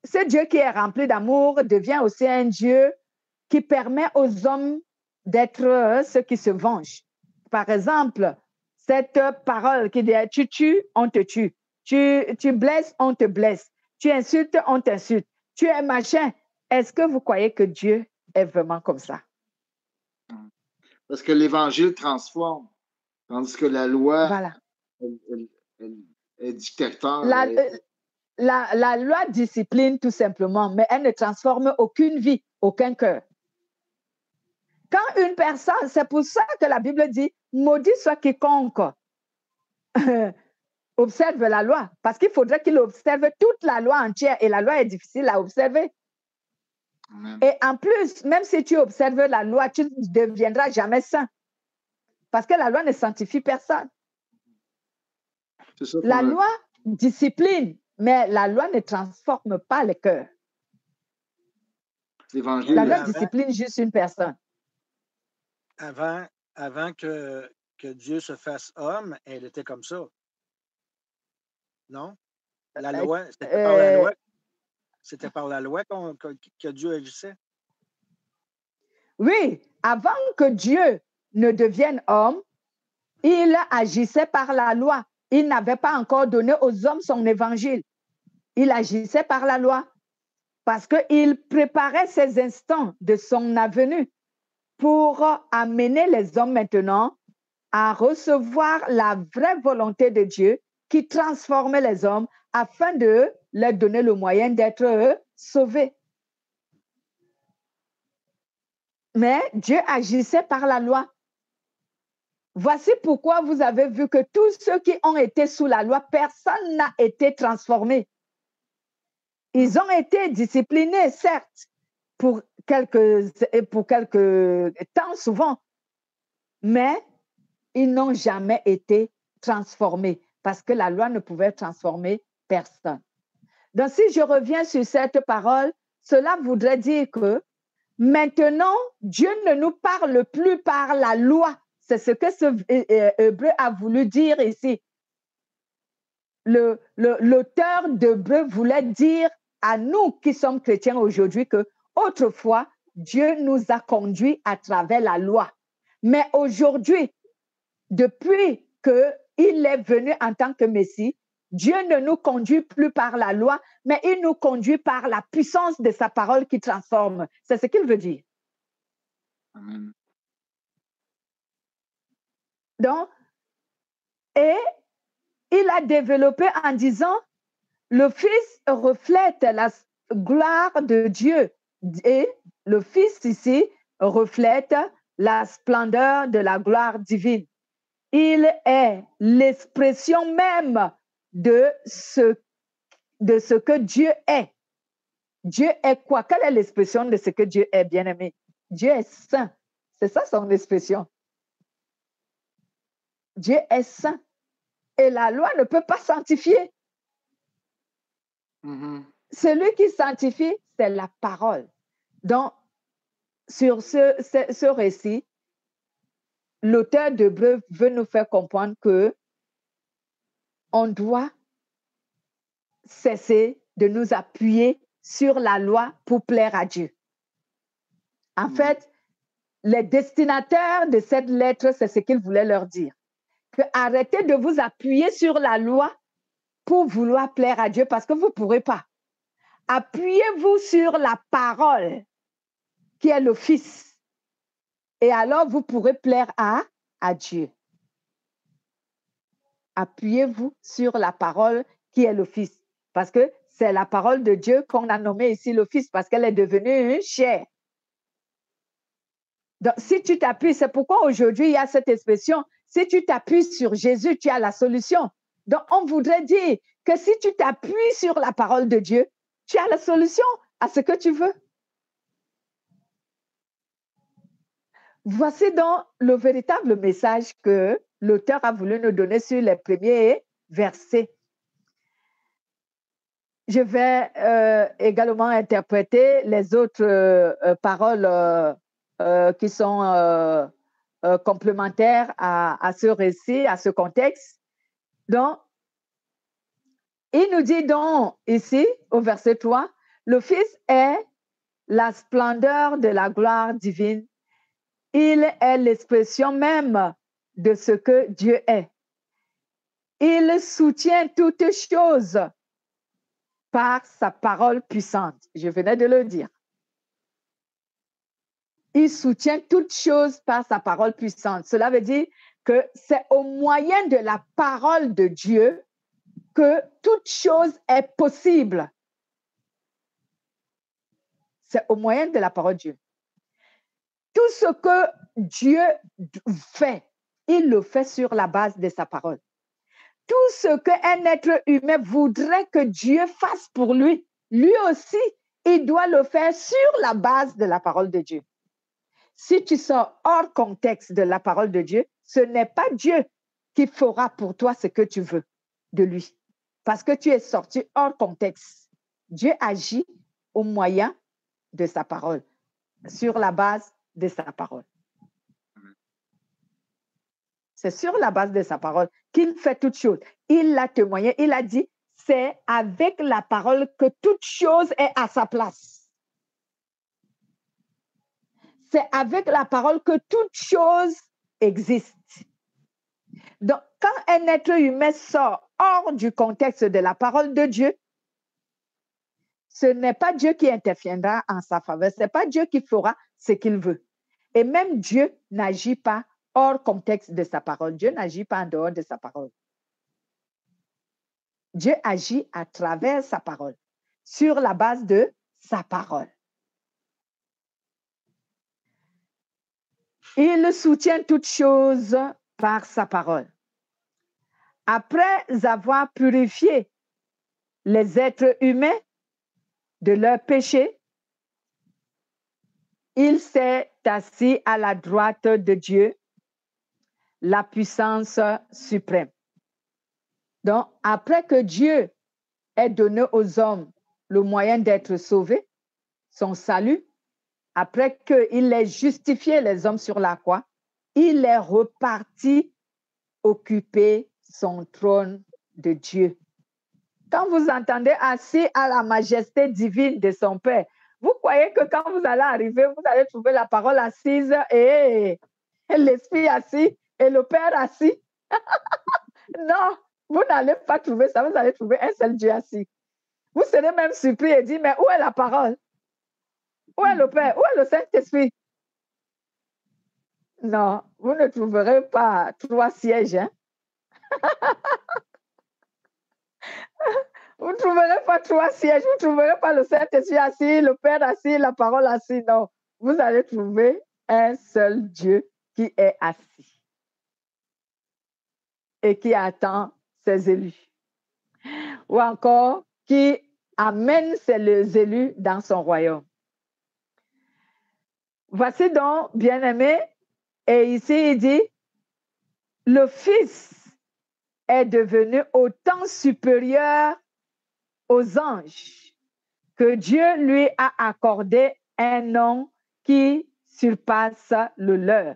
ce Dieu qui est rempli d'amour, devient aussi un Dieu qui permet aux hommes d'être ceux qui se vengent. Par exemple, cette parole qui dit tu tues, on te tue. Tu blesses, on te blesse. Tu insultes, on t'insulte. Tu es machin. Est-ce que vous croyez que Dieu est vraiment comme ça? Parce que l'Évangile transforme, tandis que la loi Voilà. est dictateur. La loi discipline tout simplement, mais elle ne transforme aucune vie, aucun cœur. Quand une personne, c'est pour ça que la Bible dit, maudit soit quiconque observe la loi, parce qu'il faudrait qu'il observe toute la loi entière, et la loi est difficile à observer. Amen. Et en plus, même si tu observes la loi, tu ne deviendras jamais saint, parce que la loi ne sanctifie personne. La loi discipline, mais la loi ne transforme pas le cœur. La loi discipline juste une personne. Avant que Dieu se fasse homme, elle était comme ça. Non? La loi, c'était par la loi. C'était par la loi que Dieu agissait. Oui, avant que Dieu ne devienne homme, il agissait par la loi. Il n'avait pas encore donné aux hommes son évangile. Il agissait par la loi parce qu'il préparait ces instants de son avenue pour amener les hommes maintenant à recevoir la vraie volonté de Dieu qui transformait les hommes afin de leur donner le moyen d'être sauvés. Mais Dieu agissait par la loi. Voici pourquoi vous avez vu que tous ceux qui ont été sous la loi, personne n'a été transformé. Ils ont été disciplinés, certes, pour quelques temps souvent, mais ils n'ont jamais été transformés parce que la loi ne pouvait transformer personne. Donc, si je reviens sur cette parole, cela voudrait dire que maintenant, Dieu ne nous parle plus par la loi. C'est ce que ce Hébreu a voulu dire ici. L'auteur d'Hébreu voulait dire à nous qui sommes chrétiens aujourd'hui que autrefois, Dieu nous a conduits à travers la loi. Mais aujourd'hui, depuis qu'il est venu en tant que Messie, Dieu ne nous conduit plus par la loi, mais il nous conduit par la puissance de sa parole qui transforme. C'est ce qu'il veut dire. Amen. Donc, et il a développé en disant, le Fils reflète la gloire de Dieu et le Fils ici reflète la splendeur de la gloire divine. Il est l'expression même de ce que Dieu est. Dieu est quoi? Quelle est l'expression de ce que Dieu est, bien-aimé? Dieu est saint. C'est ça son expression. Dieu est saint. Et la loi ne peut pas sanctifier. Celui qui sanctifie, c'est la parole. Donc, sur ce récit, l'auteur d'Hébreu veut nous faire comprendre que on doit cesser de nous appuyer sur la loi pour plaire à Dieu. En fait, les destinataires de cette lettre, c'est ce qu'il voulait leur dire. Que arrêtez de vous appuyer sur la loi pour vouloir plaire à Dieu parce que vous ne pourrez pas. Appuyez-vous sur la parole qui est le Fils. Et alors, vous pourrez plaire à Dieu. Appuyez-vous sur la parole qui est le Fils. Parce que c'est la parole de Dieu qu'on a nommée ici le Fils parce qu'elle est devenue chair. Donc, si tu t'appuies, c'est pourquoi aujourd'hui il y a cette expression, si tu t'appuies sur Jésus, tu as la solution. Donc, on voudrait dire que si tu t'appuies sur la parole de Dieu, tu as la solution à ce que tu veux. Voici donc le véritable message que l'auteur a voulu nous donner sur les premiers versets. Je vais également interpréter les autres paroles qui sont complémentaires à ce récit, à ce contexte. Donc, il nous dit donc ici, au verset 3, le Fils est la splendeur de la gloire divine. Il est l'expression même de ce que Dieu est. Il soutient toutes choses par sa parole puissante. Je venais de le dire. Il soutient toutes choses par sa parole puissante. Cela veut dire que c'est au moyen de la parole de Dieu que toute chose est possible. C'est au moyen de la parole de Dieu. Tout ce que Dieu fait, il le fait sur la base de sa parole. Tout ce qu'un être humain voudrait que Dieu fasse pour lui, lui aussi, il doit le faire sur la base de la parole de Dieu. Si tu sors hors contexte de la parole de Dieu, ce n'est pas Dieu qui fera pour toi ce que tu veux de lui. Parce que tu es sorti hors contexte. Dieu agit au moyen de sa parole, sur la base de sa parole. C'est sur la base de sa parole qu'il fait toutes choses. Il l'a témoigné, il a dit, c'est avec la parole que toute chose est à sa place. C'est avec la parole que toute chose existe. Donc, quand un être humain sort hors du contexte de la parole de Dieu, ce n'est pas Dieu qui interviendra en sa faveur. Ce n'est pas Dieu qui fera ce qu'il veut. Et même Dieu n'agit pas hors contexte de sa parole. Dieu n'agit pas en dehors de sa parole. Dieu agit à travers sa parole, sur la base de sa parole. Il soutient toutes choses par sa parole. Après avoir purifié les êtres humains de leurs péchés, il s'est assis à la droite de Dieu, la puissance suprême. Donc, après que Dieu ait donné aux hommes le moyen d'être sauvés, son salut, après qu'il ait justifié les hommes sur la croix, il est reparti occuper son trône de Dieu. Quand vous entendez assis à la majesté divine de son Père, vous croyez que quand vous allez arriver, vous allez trouver la parole assise et l'Esprit assis et le Père assis? Non, vous n'allez pas trouver ça, vous allez trouver un seul Dieu assis. Vous serez même surpris et dire, mais où est la parole? Où est le Père? Où est le Saint-Esprit? Non, vous ne trouverez pas 3 sièges. Hein? Vous ne trouverez pas 3 sièges, vous ne trouverez pas le Saint-Esprit assis, le Père assis, la parole assis. Non, vous allez trouver un seul Dieu qui est assis et qui attend ses élus. Ou encore, qui amène ses élus dans son royaume. Voici donc, bien-aimé, et ici il dit, le Fils est devenu autant supérieur aux anges que Dieu lui a accordé un nom qui surpasse le leur.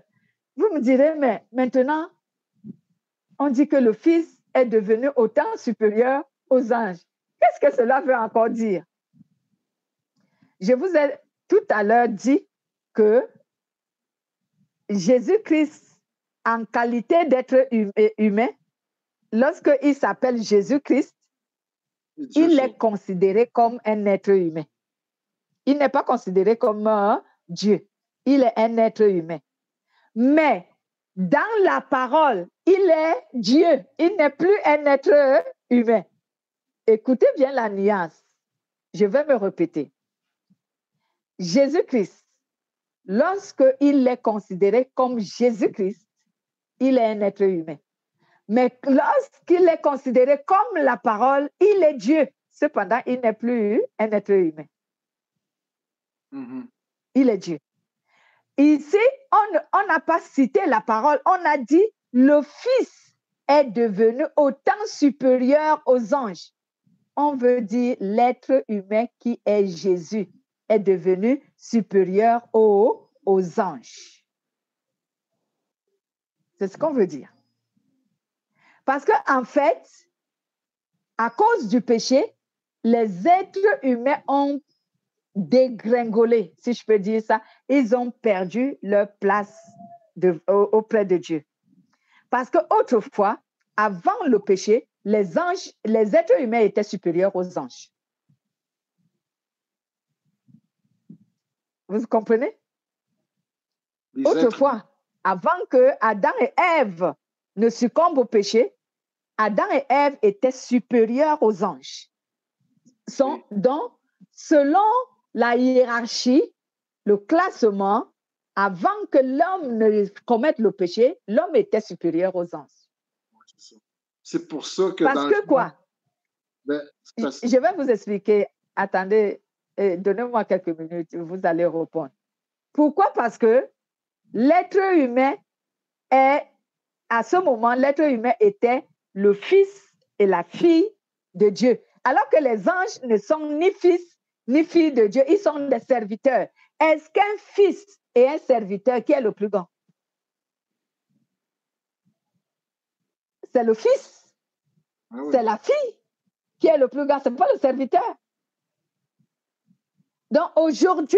Vous me direz, mais maintenant, on dit que le Fils est devenu autant supérieur aux anges. Qu'est-ce que cela veut encore dire? Je vous ai tout à l'heure dit que Jésus-Christ, en qualité d'être humain, lorsqu'il s'appelle Jésus-Christ, il est considéré comme un être humain. Il n'est pas considéré comme un Dieu. Il est un être humain. Mais dans la parole, il est Dieu. Il n'est plus un être humain. Écoutez bien la nuance. Je vais me répéter. Jésus-Christ, lorsqu'il est considéré comme Jésus-Christ, il est un être humain. Mais lorsqu'il est considéré comme la parole, il est Dieu. Cependant, il n'est plus un être humain. Il est Dieu. Ici, on n'a pas cité la parole, on a dit le Fils est devenu autant supérieur aux anges. On veut dire l'être humain qui est Jésus est devenu supérieur aux anges. C'est ce qu'on veut dire. Parce qu'en fait, à cause du péché, les êtres humains ont dégringolé, si je peux dire ça. Ils ont perdu leur place auprès de Dieu. Parce qu'autrefois, avant le péché, les êtres humains étaient supérieurs aux anges. Vous comprenez? Autrefois, avant que Adam et Ève ne succombent au péché, Adam et Ève étaient supérieurs aux anges. Donc, selon la hiérarchie, le classement, avant que l'homme ne commette le péché, l'homme était supérieur aux anges. C'est pour ça que... Parce que quoi? Je vais vous expliquer. Attendez, donnez-moi quelques minutes, vous allez répondre. Pourquoi? Parce que l'être humain à ce moment, l'être humain était le fils et la fille de Dieu. Alors que les anges ne sont ni fils ni filles de Dieu, ils sont des serviteurs. Est-ce qu'un fils et un serviteur, qui est le plus grand? C'est le fils. Ah oui. C'est la fille qui est le plus grand, ce n'est pas le serviteur. Donc aujourd'hui,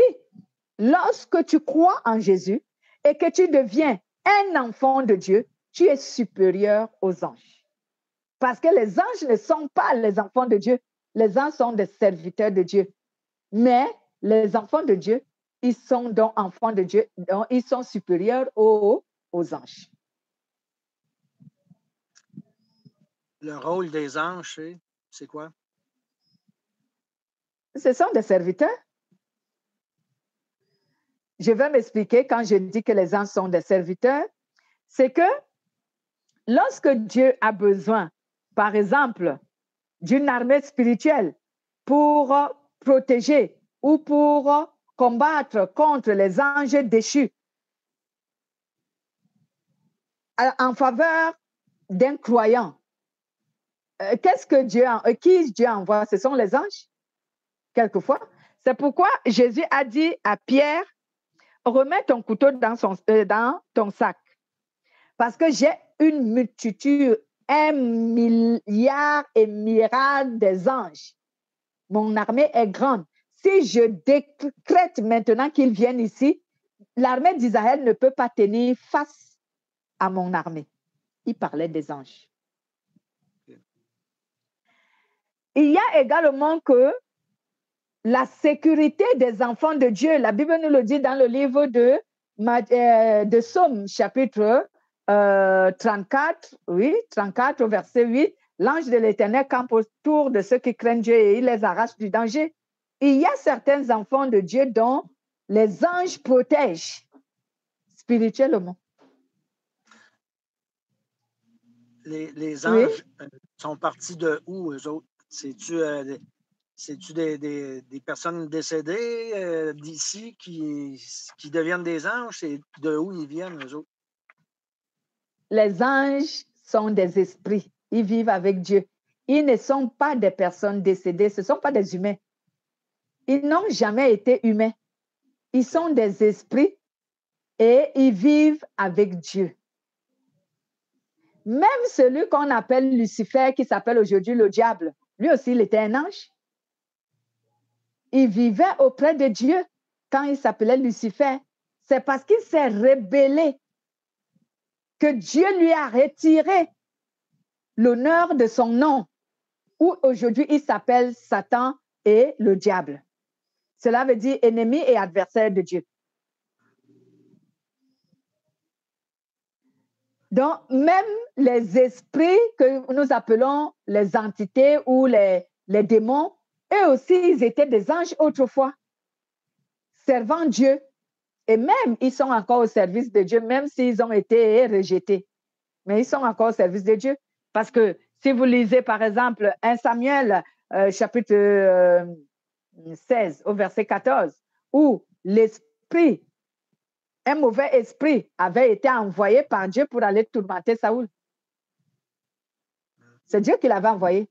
lorsque tu crois en Jésus et que tu deviens un enfant de Dieu, tu es supérieur aux anges. Parce que les anges ne sont pas les enfants de Dieu. Les anges sont des serviteurs de Dieu. Mais les enfants de Dieu, ils sont donc enfants de Dieu, donc ils sont supérieurs aux anges. Le rôle des anges, c'est quoi? Ce sont des serviteurs. Je vais m'expliquer quand je dis que les anges sont des serviteurs. C'est que lorsque Dieu a besoin, par exemple, d'une armée spirituelle pour protéger ou pour combattre contre les anges déchus en faveur d'un croyant, qu'est-ce que qui Dieu envoie? Ce sont les anges, quelquefois. C'est pourquoi Jésus a dit à Pierre, remets ton couteau dans ton sac. Parce que j'ai une multitude, 1 milliard et myriade des anges. Mon armée est grande. Si je décrète maintenant qu'ils viennent ici, l'armée d'Israël ne peut pas tenir face à mon armée. Il parlait des anges. Il y a également que la sécurité des enfants de Dieu, la Bible nous le dit dans le livre de Psaume, chapitre 34, oui, 34 au verset 8, l'ange de l'Éternel campe autour de ceux qui craignent Dieu et il les arrache du danger. Il y a certains enfants de Dieu dont les anges protègent spirituellement. Les anges sont partis de où, eux autres? C'est-tu des personnes décédées d'ici qui deviennent des anges? C'est de où ils viennent, eux autres? Les anges sont des esprits. Ils vivent avec Dieu. Ils ne sont pas des personnes décédées. Ce ne sont pas des humains. Ils n'ont jamais été humains. Ils sont des esprits et ils vivent avec Dieu. Même celui qu'on appelle Lucifer, qui s'appelle aujourd'hui le diable, lui aussi, il était un ange. Il vivait auprès de Dieu quand il s'appelait Lucifer. C'est parce qu'il s'est rébellé que Dieu lui a retiré l'honneur de son nom, où aujourd'hui il s'appelle Satan et le diable. Cela veut dire ennemi et adversaire de Dieu. Donc, même les esprits que nous appelons les entités ou les démons, eux aussi, ils étaient des anges autrefois, servant Dieu. Et même, ils sont encore au service de Dieu, même s'ils ont été rejetés. Mais ils sont encore au service de Dieu. Parce que si vous lisez, par exemple, 1 Samuel, chapitre 16, au verset 14, où l'esprit, un mauvais esprit avait été envoyé par Dieu pour aller tourmenter Saoul. C'est Dieu qui l'avait envoyé.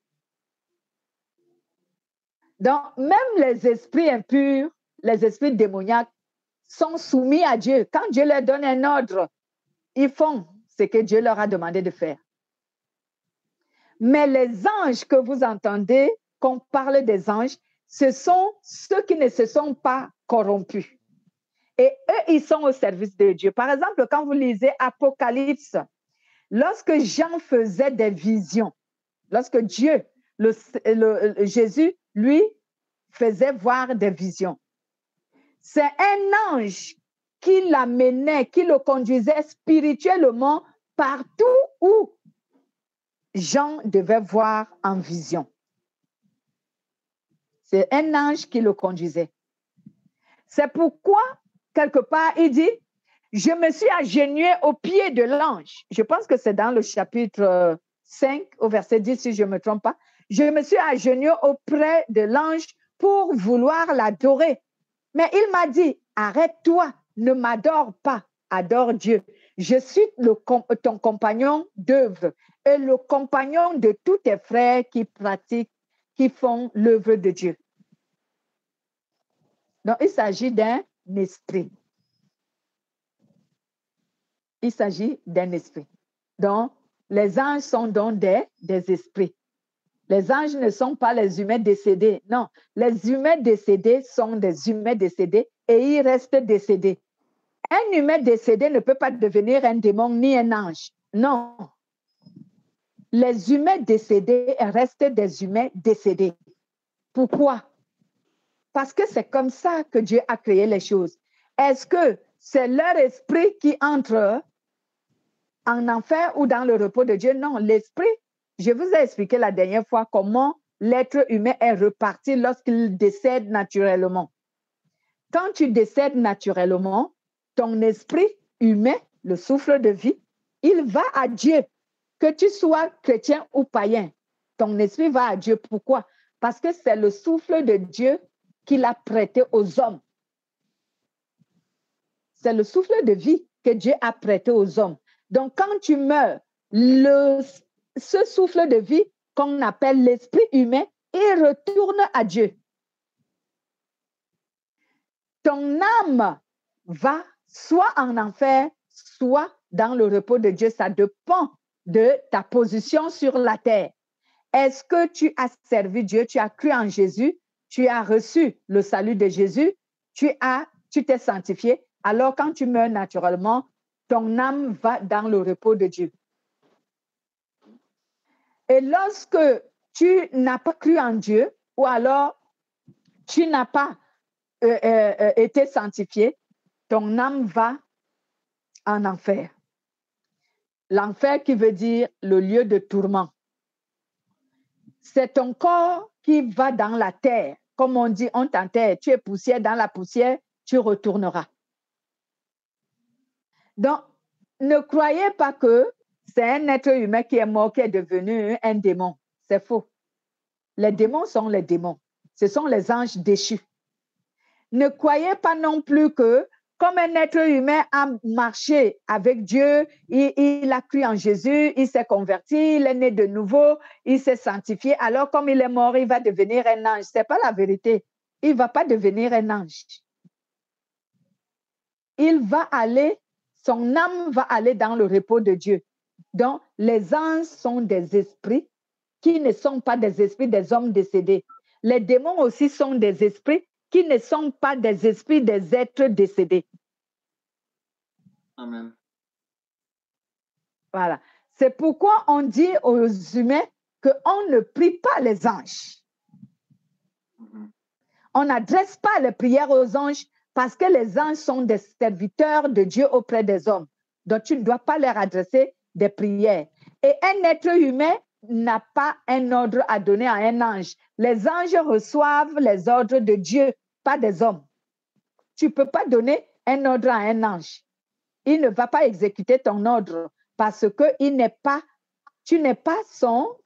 Donc, même les esprits impurs, les esprits démoniaques, sont soumis à Dieu. Quand Dieu leur donne un ordre, ils font ce que Dieu leur a demandé de faire. Mais les anges que vous entendez, qu'on parle des anges, ce sont ceux qui ne se sont pas corrompus. Et eux, ils sont au service de Dieu. Par exemple, quand vous lisez Apocalypse, lorsque Jean faisait des visions, lorsque Dieu, Jésus, lui, faisait voir des visions, c'est un ange qui l'amenait, qui le conduisait spirituellement partout où Jean devait voir en vision. C'est un ange qui le conduisait. C'est pourquoi, quelque part, il dit, je me suis agenouillé au pied de l'ange. Je pense que c'est dans le chapitre 5, au verset 10, si je ne me trompe pas. Je me suis agenouillé auprès de l'ange pour vouloir l'adorer. Mais il m'a dit, arrête-toi, ne m'adore pas, adore Dieu. Je suis ton compagnon d'œuvre et le compagnon de tous tes frères qui pratiquent, qui font l'œuvre de Dieu. Donc, il s'agit d'un esprit. Il s'agit d'un esprit. Donc, les anges sont donc des esprits. Les anges ne sont pas les humains décédés. Non, les humains décédés sont des humains décédés et ils restent décédés. Un humain décédé ne peut pas devenir un démon ni un ange. Non. Les humains décédés restent des humains décédés. Pourquoi? Parce que c'est comme ça que Dieu a créé les choses. Est-ce que c'est leur esprit qui entre en enfer ou dans le repos de Dieu? Non, l'esprit, je vous ai expliqué la dernière fois comment l'être humain est reparti lorsqu'il décède naturellement. Quand tu décèdes naturellement, ton esprit humain, le souffle de vie, il va à Dieu. Que tu sois chrétien ou païen, ton esprit va à Dieu. Pourquoi? Parce que c'est le souffle de Dieu qu'il a prêté aux hommes. C'est le souffle de vie que Dieu a prêté aux hommes. Donc, quand tu meurs, ce souffle de vie qu'on appelle l'esprit humain, il retourne à Dieu. Ton âme va soit en enfer, soit dans le repos de Dieu. Ça dépend de ta position sur la terre. Est-ce que tu as servi Dieu, tu as cru en Jésus, tu as reçu le salut de Jésus, tu t'es sanctifié? Alors, quand tu meurs naturellement, ton âme va dans le repos de Dieu. Et lorsque tu n'as pas cru en Dieu, ou alors tu n'as pas été sanctifié, ton âme va en enfer. L'enfer qui veut dire le lieu de tourment. C'est ton corps qui va dans la terre. Comme on dit, on t'enterre, tu es poussière, dans la poussière, tu retourneras. Donc, ne croyez pas que c'est un être humain qui est mort, qui est devenu un démon. C'est faux. Les démons sont les démons. Ce sont les anges déchus. Ne croyez pas non plus que, comme un être humain a marché avec Dieu, il a cru en Jésus, il s'est converti, il est né de nouveau, il s'est sanctifié. Alors, comme il est mort, il va devenir un ange. Ce n'est pas la vérité. Il ne va pas devenir un ange. Son âme va aller dans le repos de Dieu. Donc, les anges sont des esprits qui ne sont pas des esprits des hommes décédés. Les démons aussi sont des esprits qui ne sont pas des esprits des êtres décédés. Amen. Voilà. C'est pourquoi on dit aux humains qu'on ne prie pas les anges. On n'adresse pas les prières aux anges parce que les anges sont des serviteurs de Dieu auprès des hommes. Donc, tu ne dois pas leur adresser des prières. Et un être humain n'a pas un ordre à donner à un ange. Les anges reçoivent les ordres de Dieu, pas des hommes. Tu ne peux pas donner un ordre à un ange. Il ne va pas exécuter ton ordre parce que tu n'es pas son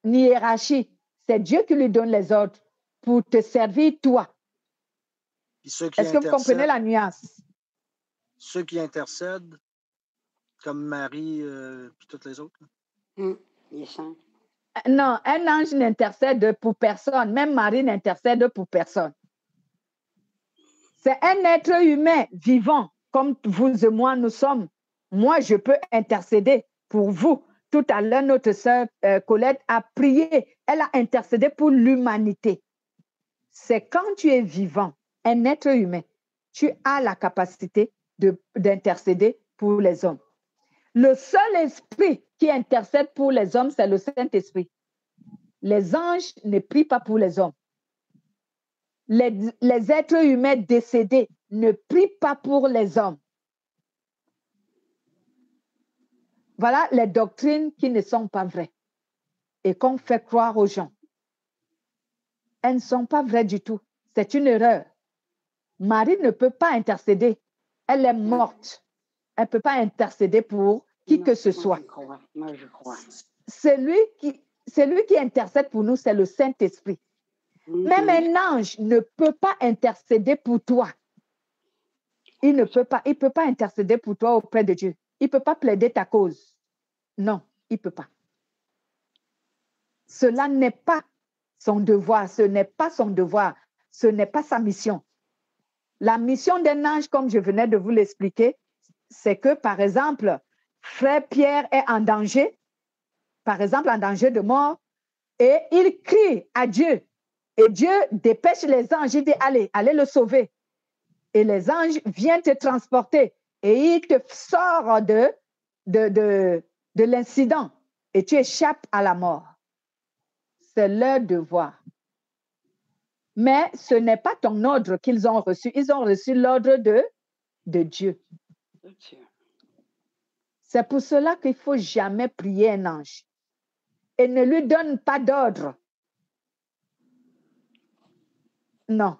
hiérarchie. C'est Dieu qui lui donne les ordres pour te servir toi. Est-ce que vous comprenez la nuance? Ceux qui intercèdent, comme Marie et toutes les autres. Non, un ange n'intercède pour personne. Même Marie n'intercède pour personne. C'est un être humain vivant, comme vous et moi, nous sommes. Moi, je peux intercéder pour vous. Tout à l'heure, notre sœur Colette a prié. Elle a intercédé pour l'humanité. C'est quand tu es vivant, un être humain, tu as la capacité d'intercéder pour les hommes. Le seul esprit qui intercède pour les hommes, c'est le Saint-Esprit. Les anges ne prient pas pour les hommes. Les êtres humains décédés ne prient pas pour les hommes. Voilà les doctrines qui ne sont pas vraies et qu'on fait croire aux gens. Elles ne sont pas vraies du tout. C'est une erreur. Marie ne peut pas intercéder. Elle est morte. Elle ne peut pas intercéder pour qui que ce soit. Moi, je crois. Celui qui intercède pour nous, c'est le Saint-Esprit. Même un ange ne peut pas intercéder pour toi. Il ne peut pas. Il ne peut pas intercéder pour toi auprès de Dieu. Il ne peut pas plaider ta cause. Non, il ne peut pas. Cela n'est pas son devoir. Ce n'est pas son devoir. Ce n'est pas sa mission. La mission d'un ange, comme je venais de vous l'expliquer, c'est que, par exemple, frère Pierre est en danger, par exemple, en danger de mort, et il crie à Dieu. Et Dieu dépêche les anges, il dit, allez le sauver. Et les anges viennent te transporter et ils te sortent de l'incident et tu échappes à la mort. C'est leur devoir. Mais ce n'est pas ton ordre qu'ils ont reçu. Ils ont reçu l'ordre de Dieu. C'est pour cela qu'il ne faut jamais prier un ange. Et ne lui donne pas d'ordre. Non.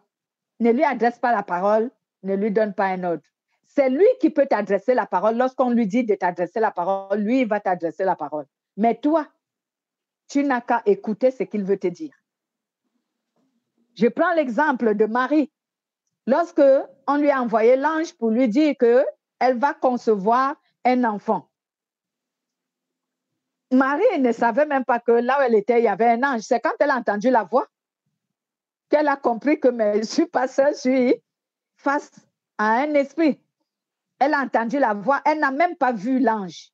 Ne lui adresse pas la parole, ne lui donne pas un ordre. C'est lui qui peut t'adresser la parole. Lorsqu'on lui dit de t'adresser la parole, lui, il va t'adresser la parole. Mais toi, tu n'as qu'à écouter ce qu'il veut te dire. Je prends l'exemple de Marie. Lorsque on lui a envoyé l'ange pour lui dire qu'elle va concevoir un enfant. Marie ne savait même pas que là où elle était, il y avait un ange. C'est quand elle a entendu la voix qu'elle a compris que mais je ne suis pas seule, je suis face à un esprit. Elle a entendu la voix, elle n'a même pas vu l'ange.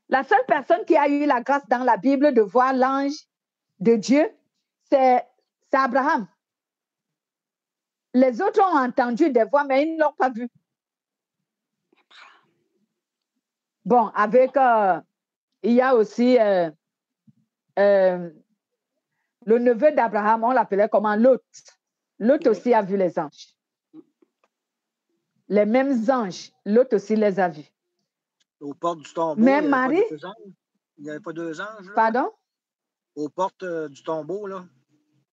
La seule personne qui a eu la grâce dans la Bible de voir l'ange de Dieu, c'est Abraham. Les autres ont entendu des voix, mais ils ne l'ont pas vu. Bon, il y a aussi le neveu d'Abraham, on l'appelait comment? Lot. Lot aussi a vu les anges. Les mêmes anges, Lot aussi les a vus. Aux portes du tombeau, mais Marie, il n'y avait pas deux anges? Là? Pardon? Aux portes du tombeau, là,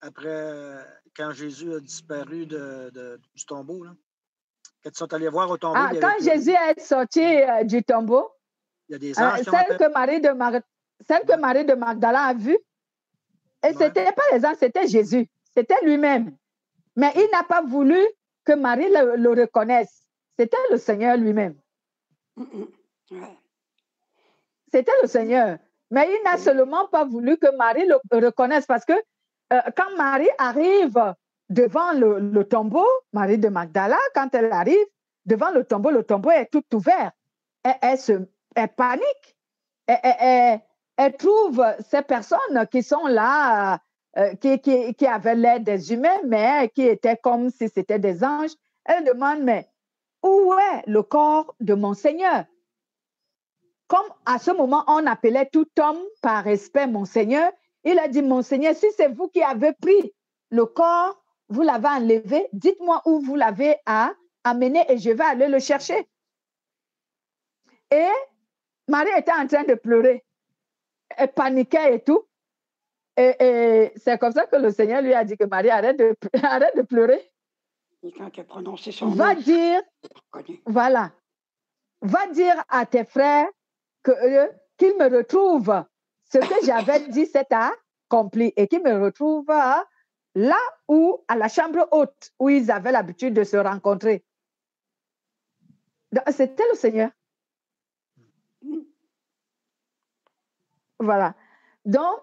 après, quand Jésus a disparu du tombeau, là. Quand ils sont allés voir au tombeau... quand Jésus est sorti du tombeau, il y a des anges celle que Marie de Magdala a vue, et ce n'était pas les anges, c'était Jésus. C'était lui-même. Mais il n'a pas voulu que Marie le reconnaisse. C'était le Seigneur lui-même. C'était le Seigneur. Mais il n'a seulement pas voulu que Marie le reconnaisse parce que quand Marie arrive devant le tombeau, Marie de Magdala, quand elle arrive devant le tombeau est tout ouvert. Elle panique. Elle trouve ces personnes qui sont là, qui avaient l'air des humains, mais qui étaient comme si c'était des anges. Elle demande, mais où est le corps de mon Seigneur? Comme à ce moment, on appelait tout homme par respect mon Seigneur, il a dit, mon Seigneur, si c'est vous qui avez pris le corps, vous l'avez enlevé, dites-moi où vous l'avez amené et je vais aller le chercher. Et Marie était en train de pleurer. Elle paniquait et tout. Et c'est comme ça que le Seigneur lui a dit que Marie, arrête de pleurer. Et quand elle a prononcé son nom, va dire à tes frères qu'ils me retrouvent. Ce que j'avais dit, c'est accompli. Et qu'ils me retrouvent là où, à la chambre haute, où ils avaient l'habitude de se rencontrer. C'était le Seigneur. Voilà. Donc,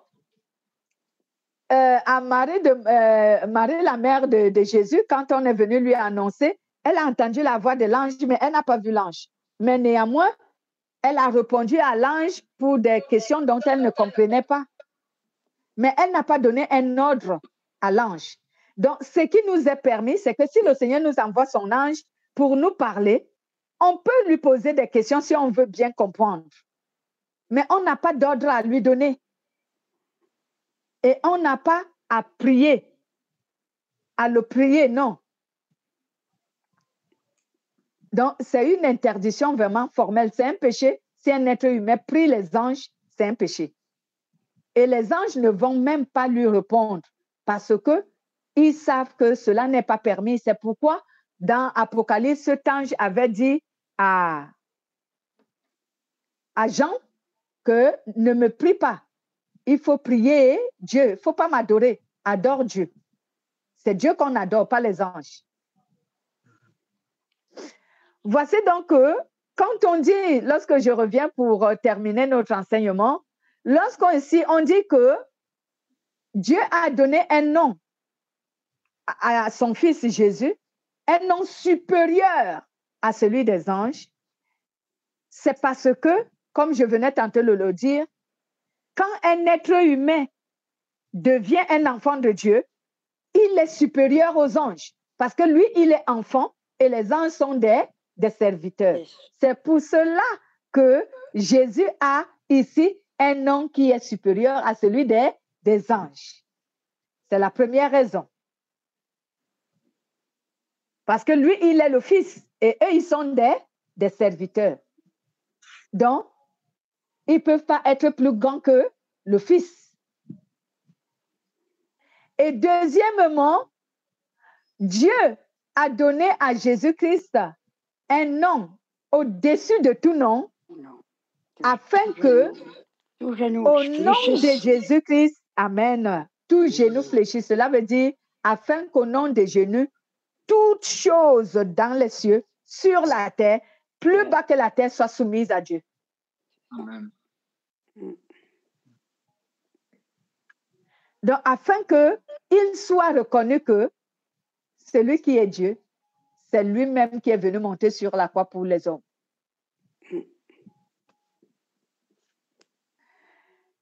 à Marie, la mère de Jésus, quand on est venu lui annoncer, elle a entendu la voix de l'ange, mais elle n'a pas vu l'ange. Mais néanmoins, elle a répondu à l'ange pour des questions dont elle ne comprenait pas. Mais elle n'a pas donné un ordre à l'ange. Donc, ce qui nous est permis, c'est que si le Seigneur nous envoie son ange pour nous parler, on peut lui poser des questions si on veut bien comprendre. Mais on n'a pas d'ordre à lui donner. Et on n'a pas à prier, à le prier, non. Donc, c'est une interdiction vraiment formelle. C'est un péché. Si un être humain prie les anges, c'est un péché. Et les anges ne vont même pas lui répondre parce qu'ils savent que cela n'est pas permis. C'est pourquoi, dans Apocalypse, cet ange avait dit à Jean que ne me prie pas. Il faut prier Dieu. Il ne faut pas m'adorer. Adore Dieu. C'est Dieu qu'on adore, pas les anges. Voici donc que, quand on dit, lorsque je reviens pour terminer notre enseignement, on dit que Dieu a donné un nom à son fils Jésus, un nom supérieur à celui des anges, c'est parce que, comme je venais tantôt de le dire, quand un être humain devient un enfant de Dieu, il est supérieur aux anges parce que lui, il est enfant et les anges sont des serviteurs. C'est pour cela que Jésus a ici un nom qui est supérieur à celui des anges. C'est la première raison. Parce que lui, il est le fils et eux, ils sont des serviteurs. Donc, ils ne peuvent pas être plus grands que le fils. Et deuxièmement, Dieu a donné à Jésus-Christ un nom au-dessus de tout nom, afin que, au nom de Jésus-Christ, amen, tout genou fléchisse. Cela veut dire, afin qu'au nom de Jésus, toute chose dans les cieux, sur la terre, plus bas que la terre, soit soumise à Dieu. Amen. Donc, afin qu'il soit reconnu que celui qui est Dieu, c'est lui-même qui est venu monter sur la croix pour les hommes.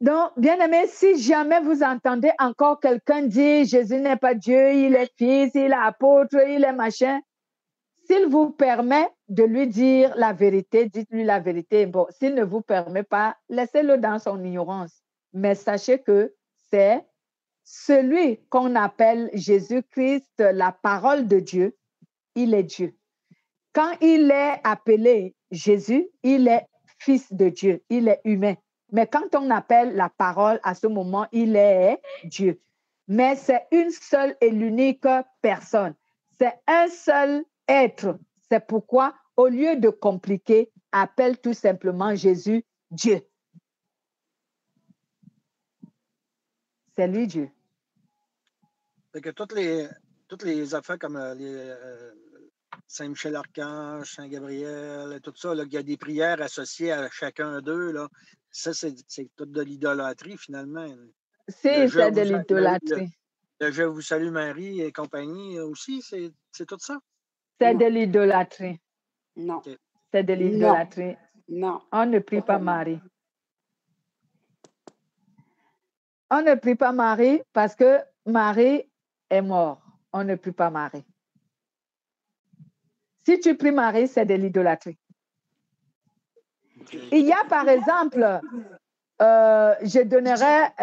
Donc, bien-aimés, si jamais vous entendez encore quelqu'un dire Jésus n'est pas Dieu, il est fils, il est apôtre, il est machin, s'il vous permet de lui dire la vérité, dites-lui la vérité. Bon, s'il ne vous permet pas, laissez-le dans son ignorance. Mais sachez que c'est celui qu'on appelle Jésus-Christ, la parole de Dieu, il est Dieu. Quand il est appelé Jésus, il est fils de Dieu, il est humain. Mais quand on appelle la parole, à ce moment, il est Dieu. Mais c'est une seule et l'unique personne. C'est un seul être. C'est pourquoi, au lieu de compliquer, appelle tout simplement Jésus Dieu. C'est lui Dieu. C'est que toutes les affaires comme Saint-Michel-Archange, Saint-Gabriel, et tout ça, là, il y a des prières associées à chacun d'eux. Là. Ça, c'est tout de l'idolâtrie, finalement. C'est de l'idolâtrie. Le Je vous salue Marie et compagnie aussi, c'est tout ça? C'est de l'idolâtrie. Non. Okay. C'est de l'idolâtrie. Non. On ne prie pas Marie. On ne prie pas Marie parce que Marie est morte. On ne prie pas Marie. Si tu pries Marie, c'est de l'idolâtrie. Il y a par exemple, je donnerai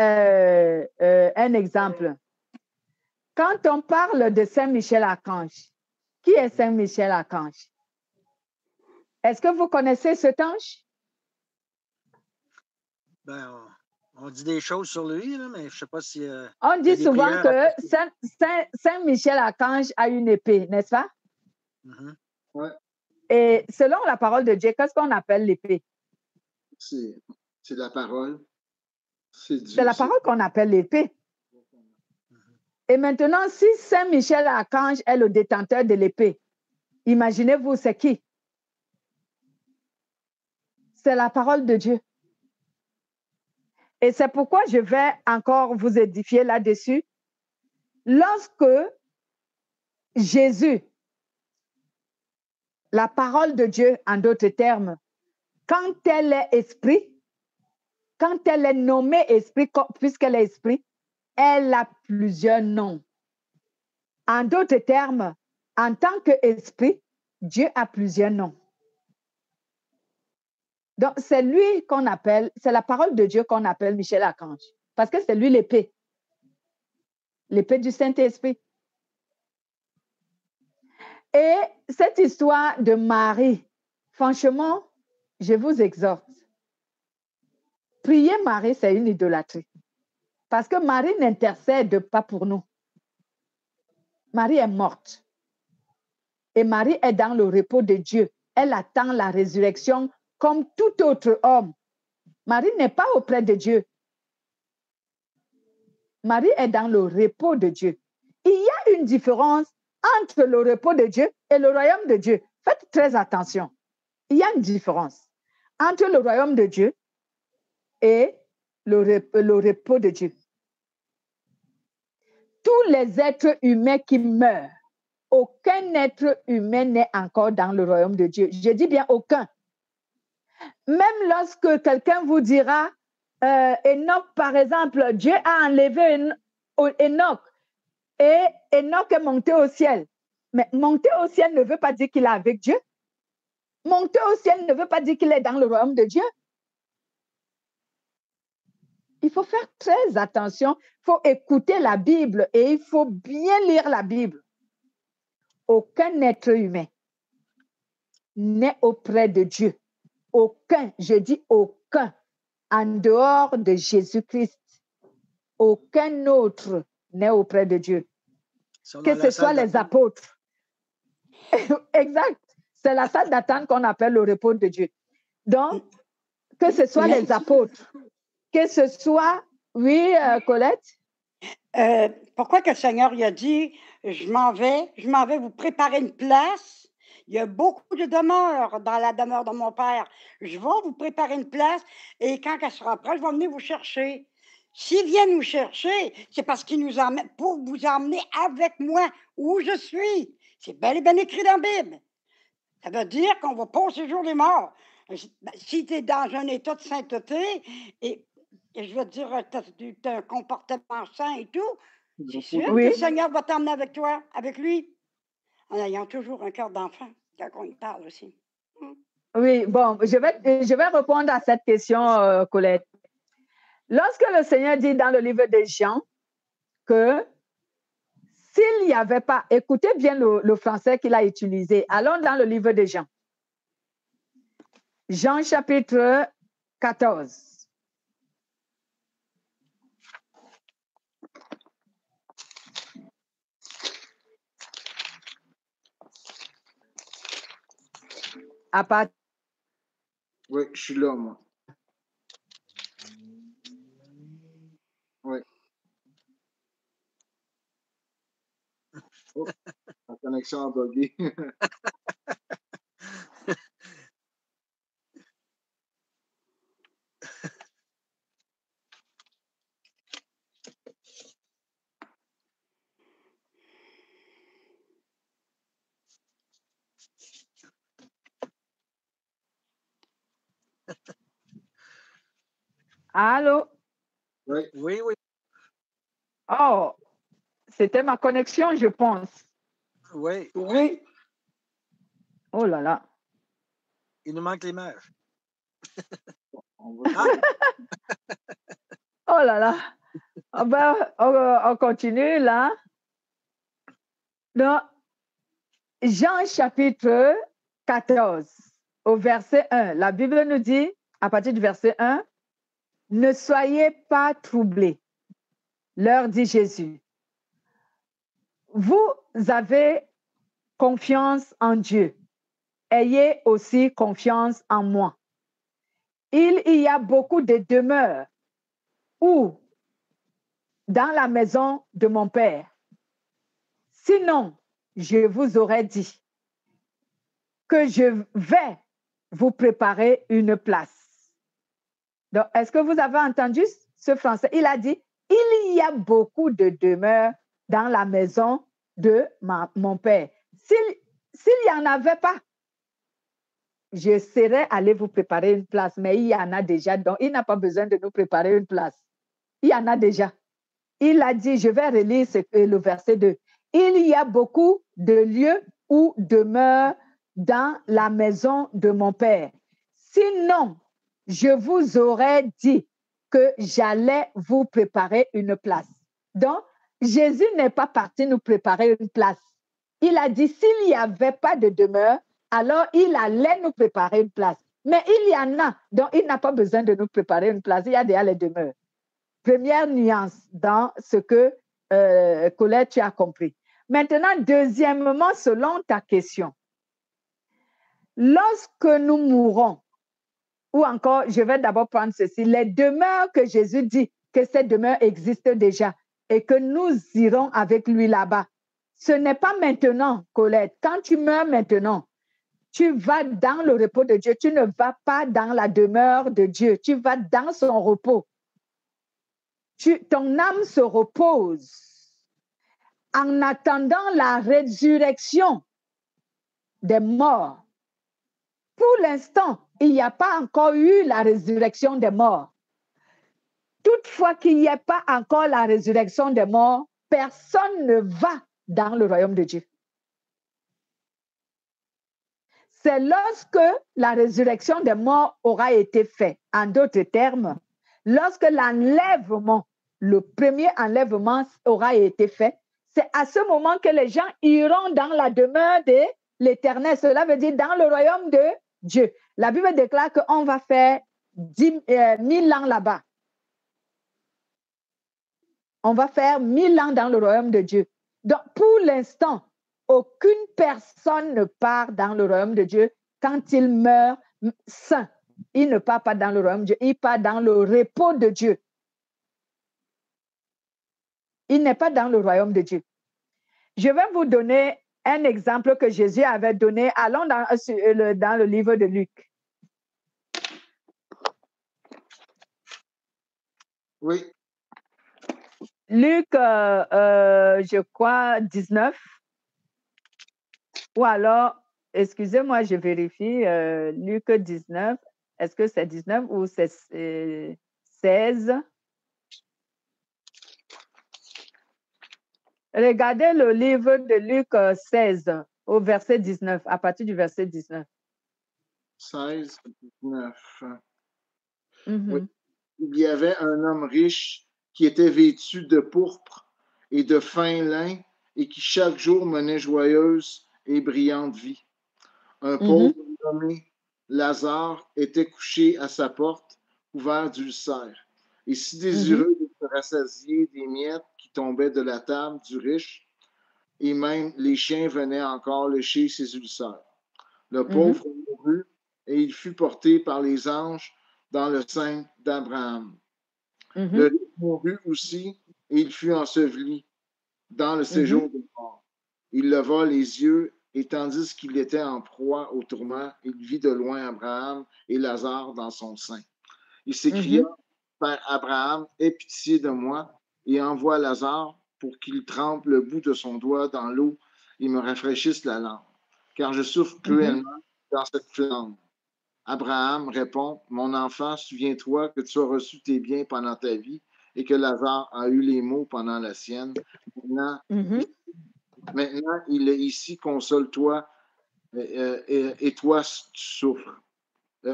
un exemple. Quand on parle de Saint-Michel-Archange, qui est Saint-Michel-Archange? Est-ce que vous connaissez cet ange? Ben, on dit des choses sur lui, là, mais je ne sais pas si... on dit souvent que Saint-Michel-Archange a une épée, n'est-ce pas? Mm-hmm. Ouais. Et selon la parole de Dieu, qu'est-ce qu'on appelle l'épée? C'est la parole. C'est la parole qu'on appelle l'épée. Et maintenant, si Saint-Michel-Archange est le détenteur de l'épée, imaginez-vous, c'est qui? C'est la parole de Dieu. Et c'est pourquoi je vais encore vous édifier là-dessus. Lorsque Jésus, la parole de Dieu, en d'autres termes, quand elle est esprit, quand elle est nommée esprit, puisqu'elle est esprit, elle a plusieurs noms. En d'autres termes, en tant qu'esprit, Dieu a plusieurs noms. Donc, c'est lui qu'on appelle, c'est la parole de Dieu qu'on appelle Michel-Archange. Parce que c'est lui l'épée. L'épée du Saint-Esprit. Et cette histoire de Marie, franchement, je vous exhorte. Prier Marie, c'est une idolâtrie. Parce que Marie n'intercède pas pour nous. Marie est morte. Et Marie est dans le repos de Dieu. Elle attend la résurrection comme tout autre homme. Marie n'est pas auprès de Dieu. Marie est dans le repos de Dieu. Il y a une différence entre le repos de Dieu et le royaume de Dieu. Faites très attention. Il y a une différence entre le royaume de Dieu et le repos de Dieu. Tous les êtres humains qui meurent, aucun être humain n'est encore dans le royaume de Dieu. Je dis bien aucun. Même lorsque quelqu'un vous dira, Enoch, par exemple, Dieu a enlevé Enoch et Enoch est monté au ciel. Mais monter au ciel ne veut pas dire qu'il est avec Dieu. Monter au ciel ne veut pas dire qu'il est dans le royaume de Dieu. Il faut faire très attention, il faut écouter la Bible et il faut bien lire la Bible. Aucun être humain n'est auprès de Dieu. Aucun, je dis aucun, en dehors de Jésus-Christ. Aucun autre n'est auprès de Dieu. Que ce soit les apôtres. Exact. C'est la salle d'attente qu'on appelle le repos de Dieu. Donc, que ce soit les apôtres, que ce soit, oui, Colette? Pourquoi que le Seigneur il a dit, je m'en vais vous préparer une place. Il y a beaucoup de demeures dans la demeure de mon Père. Je vais vous préparer une place et quand elle sera prête, je vais venir vous chercher. S'il vient nous chercher, c'est parce qu'il nous emmène pour vous emmener avec moi où je suis. C'est bel et bien écrit dans la Bible. Ça veut dire qu'on va pas au séjour des morts. Si tu es dans un état de sainteté et je veux dire, tu as un comportement sain et tout, c'est sûr que le Seigneur va t'emmener avec toi, avec lui, en ayant toujours un cœur d'enfant quand on y parle aussi. Oui, bon, je vais répondre à cette question, Colette. Lorsque le Seigneur dit dans le livre de Jean que s'il n'y avait pas, écoutez bien le français qu'il a utilisé, allons dans le livre de Jean. Jean chapitre 14. Oui, je suis là, moi. Oui. Oh, la connexion a bugué. Allô? Oui. Oui, oui. Oh, c'était ma connexion, je pense. Oui. Oui. Oh là là. Il nous manque l'image. Oh là là. On continue là. Donc, Jean chapitre 14, au verset 1, la Bible nous dit, à partir du verset 1, « Ne soyez pas troublés, leur dit Jésus. Vous avez confiance en Dieu. Ayez aussi confiance en moi. Il y a beaucoup de demeures où, dans la maison de mon Père. Sinon, je vous aurais dit que je vais vous préparer une place. » Donc, est-ce que vous avez entendu ce français? Il a dit, il y a beaucoup de demeures dans la maison de mon Père. S'il n'y en avait pas, je serais allé vous préparer une place, mais il y en a déjà, donc il n'a pas besoin de nous préparer une place. Il y en a déjà. Il a dit, je vais relire le verset 2. Il y a beaucoup de lieux où demeure dans la maison de mon Père. Sinon, je vous aurais dit que j'allais vous préparer une place. Donc, Jésus n'est pas parti nous préparer une place. Il a dit, s'il n'y avait pas de demeure, alors il allait nous préparer une place. Mais il y en a, donc il n'a pas besoin de nous préparer une place. Il y a déjà les demeures. Première nuance dans ce que Colette, tu as compris. Maintenant, deuxièmement, selon ta question, lorsque nous mourrons, ou encore, je vais d'abord prendre ceci, les demeures que Jésus dit que ces demeures existent déjà et que nous irons avec lui là-bas. Ce n'est pas maintenant, Colette. Quand tu meurs maintenant, tu vas dans le repos de Dieu. Tu ne vas pas dans la demeure de Dieu. Tu vas dans son repos. Ton âme se repose en attendant la résurrection des morts. Pour l'instant, il n'y a pas encore eu la résurrection des morts. Toutefois qu'il n'y ait pas encore la résurrection des morts, personne ne va dans le royaume de Dieu. C'est lorsque la résurrection des morts aura été faite. En d'autres termes, lorsque l'enlèvement, le premier enlèvement aura été fait, c'est à ce moment que les gens iront dans la demeure de l'Éternel. Cela veut dire dans le royaume de Dieu. La Bible déclare qu'on va faire 1000 ans là-bas. On va faire 1000 ans dans le royaume de Dieu. Donc, pour l'instant, aucune personne ne part dans le royaume de Dieu quand il meurt saint. Il ne part pas dans le royaume de Dieu, il part dans le repos de Dieu. Il n'est pas dans le royaume de Dieu. Je vais vous donner un exemple que Jésus avait donné. Allons dans le livre de Luc. Oui. Luc, je crois, 19. Ou alors, excusez-moi, je vérifie. Luc 19. Est-ce que c'est 19 ou c'est 16? Regardez le livre de Luc 16 au verset 19, à partir du verset 19. 16, 19. Mm-hmm. Oui. Il y avait un homme riche qui était vêtu de pourpre et de fin lin et qui chaque jour menait joyeuse et brillante vie. Un pauvre nommé Lazare était couché à sa porte, couvert d'ulcères, et si désireux de se rassasier des miettes qui tombaient de la table du riche, et même les chiens venaient encore lécher ses ulcères. Le pauvre mourut, et il fut porté par les anges dans le sein d'Abraham. Le riche mourut aussi, et il fut enseveli dans le séjour des morts. Il leva les yeux, et tandis qu'il était en proie au tourment, il vit de loin Abraham et Lazare dans son sein. Il s'écria, Père Abraham, aie pitié de moi, et envoie Lazare pour qu'il trempe le bout de son doigt dans l'eau et me rafraîchisse la langue, car je souffre cruellement dans cette flamme. Abraham répond, Mon enfant, souviens-toi que tu as reçu tes biens pendant ta vie et que Lazare a eu les maux pendant la sienne. Maintenant, il est ici, console-toi, et toi, tu souffres.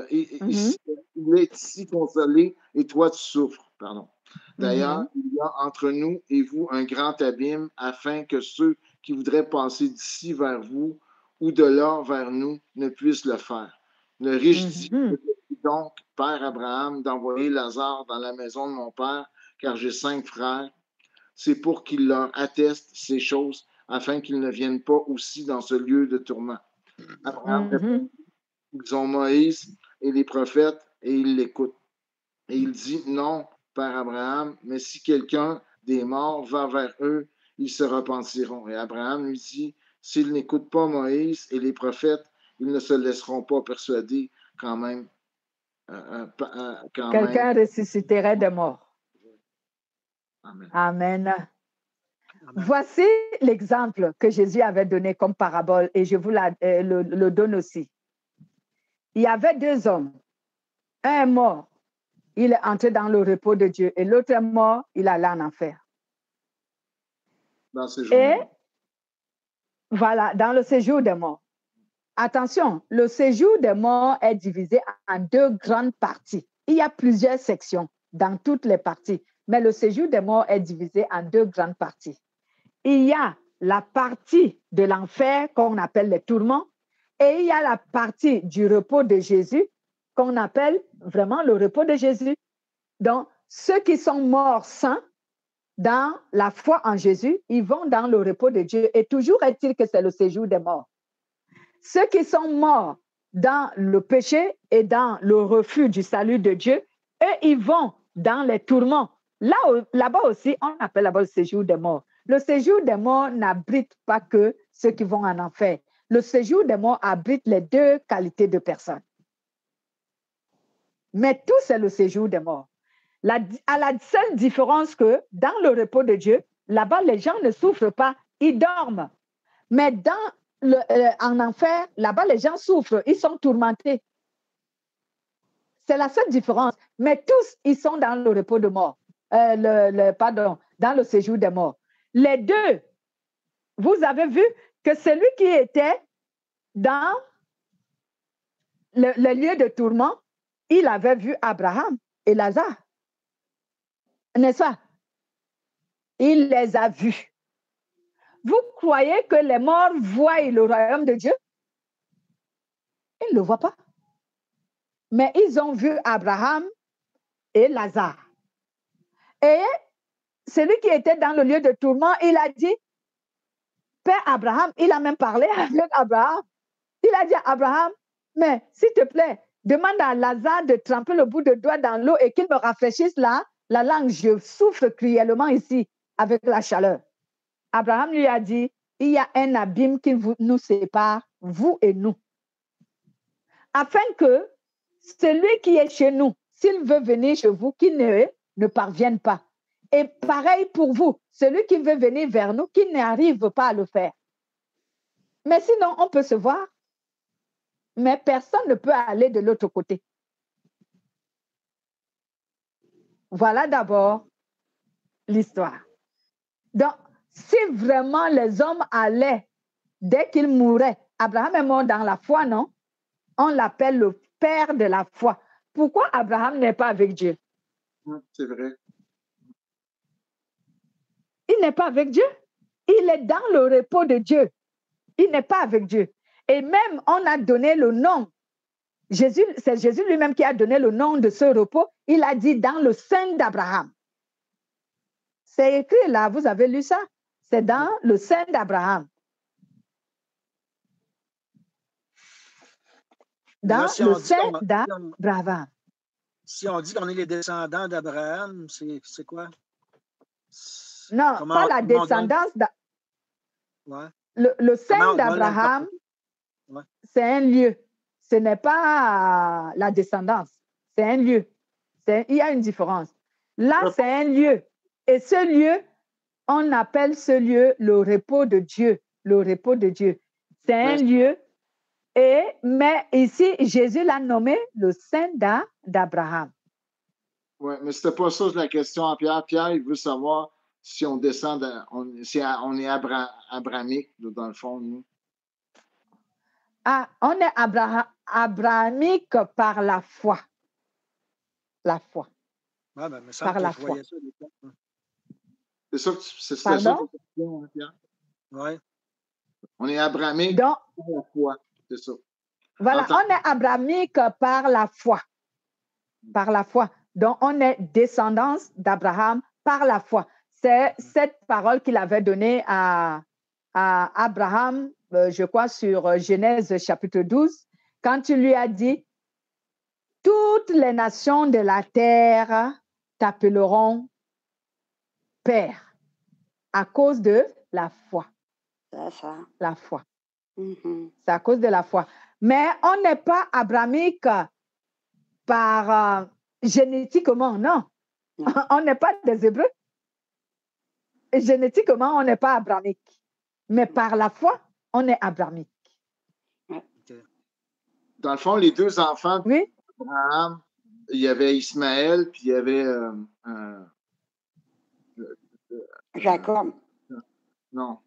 Il est ici consolé, et toi, tu souffres. Pardon. D'ailleurs, il y a entre nous et vous un grand abîme, afin que ceux qui voudraient passer d'ici vers vous ou de là vers nous ne puissent le faire. Le riche dit donc, Père Abraham, d'envoyer Lazare dans la maison de mon père, car j'ai 5 frères. C'est pour qu'il leur atteste ces choses, afin qu'ils ne viennent pas aussi dans ce lieu de tourment. Abraham répond, ils ont Moïse et les prophètes, et ils l'écoutent. Et il dit, non, Père Abraham, mais si quelqu'un des morts va vers eux, ils se repentiront. Et Abraham lui dit, s'ils n'écoutent pas Moïse et les prophètes, ils ne se laisseront pas persuader quand même. Quelqu'un ressusciterait des morts. Amen. Amen. Voici l'exemple que Jésus avait donné comme parabole et je vous le donne aussi. Il y avait 2 hommes. Un est mort, il est entré dans le repos de Dieu et l'autre est mort, il allait en enfer. Dans ces jours-là. Et voilà, dans le séjour des morts. attention, le séjour des morts est divisé en deux grandes parties. Il y a plusieurs sections dans toutes les parties, mais le séjour des morts est divisé en deux grandes parties. Il y a la partie de l'enfer qu'on appelle les tourments et il y a la partie du repos de Jésus qu'on appelle vraiment le repos de Jésus. Donc, ceux qui sont morts saints dans la foi en Jésus, ils vont dans le repos de Dieu. Et toujours est-il que c'est le séjour des morts. Ceux qui sont morts dans le péché et dans le refus du salut de Dieu, eux, ils vont dans les tourments. Là-bas aussi, on appelle là-bas le séjour des morts. Le séjour des morts n'abrite pas que ceux qui vont en enfer. Le séjour des morts abrite les deux qualités de personnes. Mais tout, c'est le séjour des morts. À la seule différence que dans le repos de Dieu, là-bas, les gens ne souffrent pas, ils dorment. Mais en enfer, là-bas, les gens souffrent, ils sont tourmentés. C'est la seule différence. Mais tous, ils sont dans le repos de mort. Dans le séjour des morts. Les deux, vous avez vu que celui qui était dans le lieu de tourment, il avait vu Abraham et Lazare. N'est-ce pas? Il les a vus. Vous croyez que les morts voient le royaume de Dieu? Ils ne le voient pas. Mais ils ont vu Abraham et Lazare. Et celui qui était dans le lieu de tourment, il a dit, Père Abraham, il a même parlé avec Abraham. Il a dit à Abraham, mais s'il te plaît, demande à Lazare de tremper le bout de doigt dans l'eau et qu'il me rafraîchisse la langue. Je souffre cruellement ici avec la chaleur. Abraham lui a dit, il y a un abîme qui nous sépare, vous et nous. Afin que celui qui est chez nous, s'il veut venir chez vous, qu'il ne parvienne pas. Et pareil pour vous, celui qui veut venir vers nous, qui n'arrive pas à le faire. Mais sinon, on peut se voir, mais personne ne peut aller de l'autre côté. Voilà d'abord l'histoire. Donc, si vraiment les hommes allaient, dès qu'ils mouraient, Abraham est mort dans la foi, non? On l'appelle le père de la foi. Pourquoi Abraham n'est pas avec Dieu? C'est vrai. Il n'est pas avec Dieu. Il est dans le repos de Dieu. Il n'est pas avec Dieu. Et même, on a donné le nom. C'est Jésus lui-même qui a donné le nom de ce repos. Il a dit dans le sein d'Abraham. C'est écrit là, vous avez lu ça? C'est dans le sein d'Abraham. Dans le sein d'Abraham. Si on dit qu'on est les descendants d'Abraham, c'est quoi? Non, pas la descendance. Ouais. Le sein d'Abraham, ouais, c'est un lieu. Ce n'est pas la descendance. C'est un lieu. Il y a une différence. Là, c'est un lieu. Et ce lieu, on appelle ce lieu le repos de Dieu. Le repos de Dieu. C'est un lieu. Mais ici, Jésus l'a nommé le sein d'Abraham. Oui, mais ce n'était pas ça la question à Pierre. Pierre, il veut savoir si on descend, si on est abrahamique, dans le fond, nous. Ah, on est abrahamique par la foi. La foi. Ah, ben, par la foi. C'est ça que c'était ça ta question, hein, Pierre? Oui. On est abrahamique par la foi, c'est ça. Voilà, on est abrahamique par la foi. Par la foi. Donc, on est descendance d'Abraham par la foi. C'est cette parole qu'il avait donnée à Abraham, je crois, sur Genèse chapitre 12, quand il lui a dit, toutes les nations de la terre t'appelleront Père à cause de la foi. C'est ça. La foi. Mm-hmm. C'est à cause de la foi. Mais on n'est pas abrahamique par génétiquement, non. On n'est pas des Hébreux. Génétiquement, on n'est pas abrahamique. Mais par la foi, on est abrahamique. Dans le fond, les deux enfants oui? d'Abraham, il y avait Ismaël, puis il y avait Jacob. Non.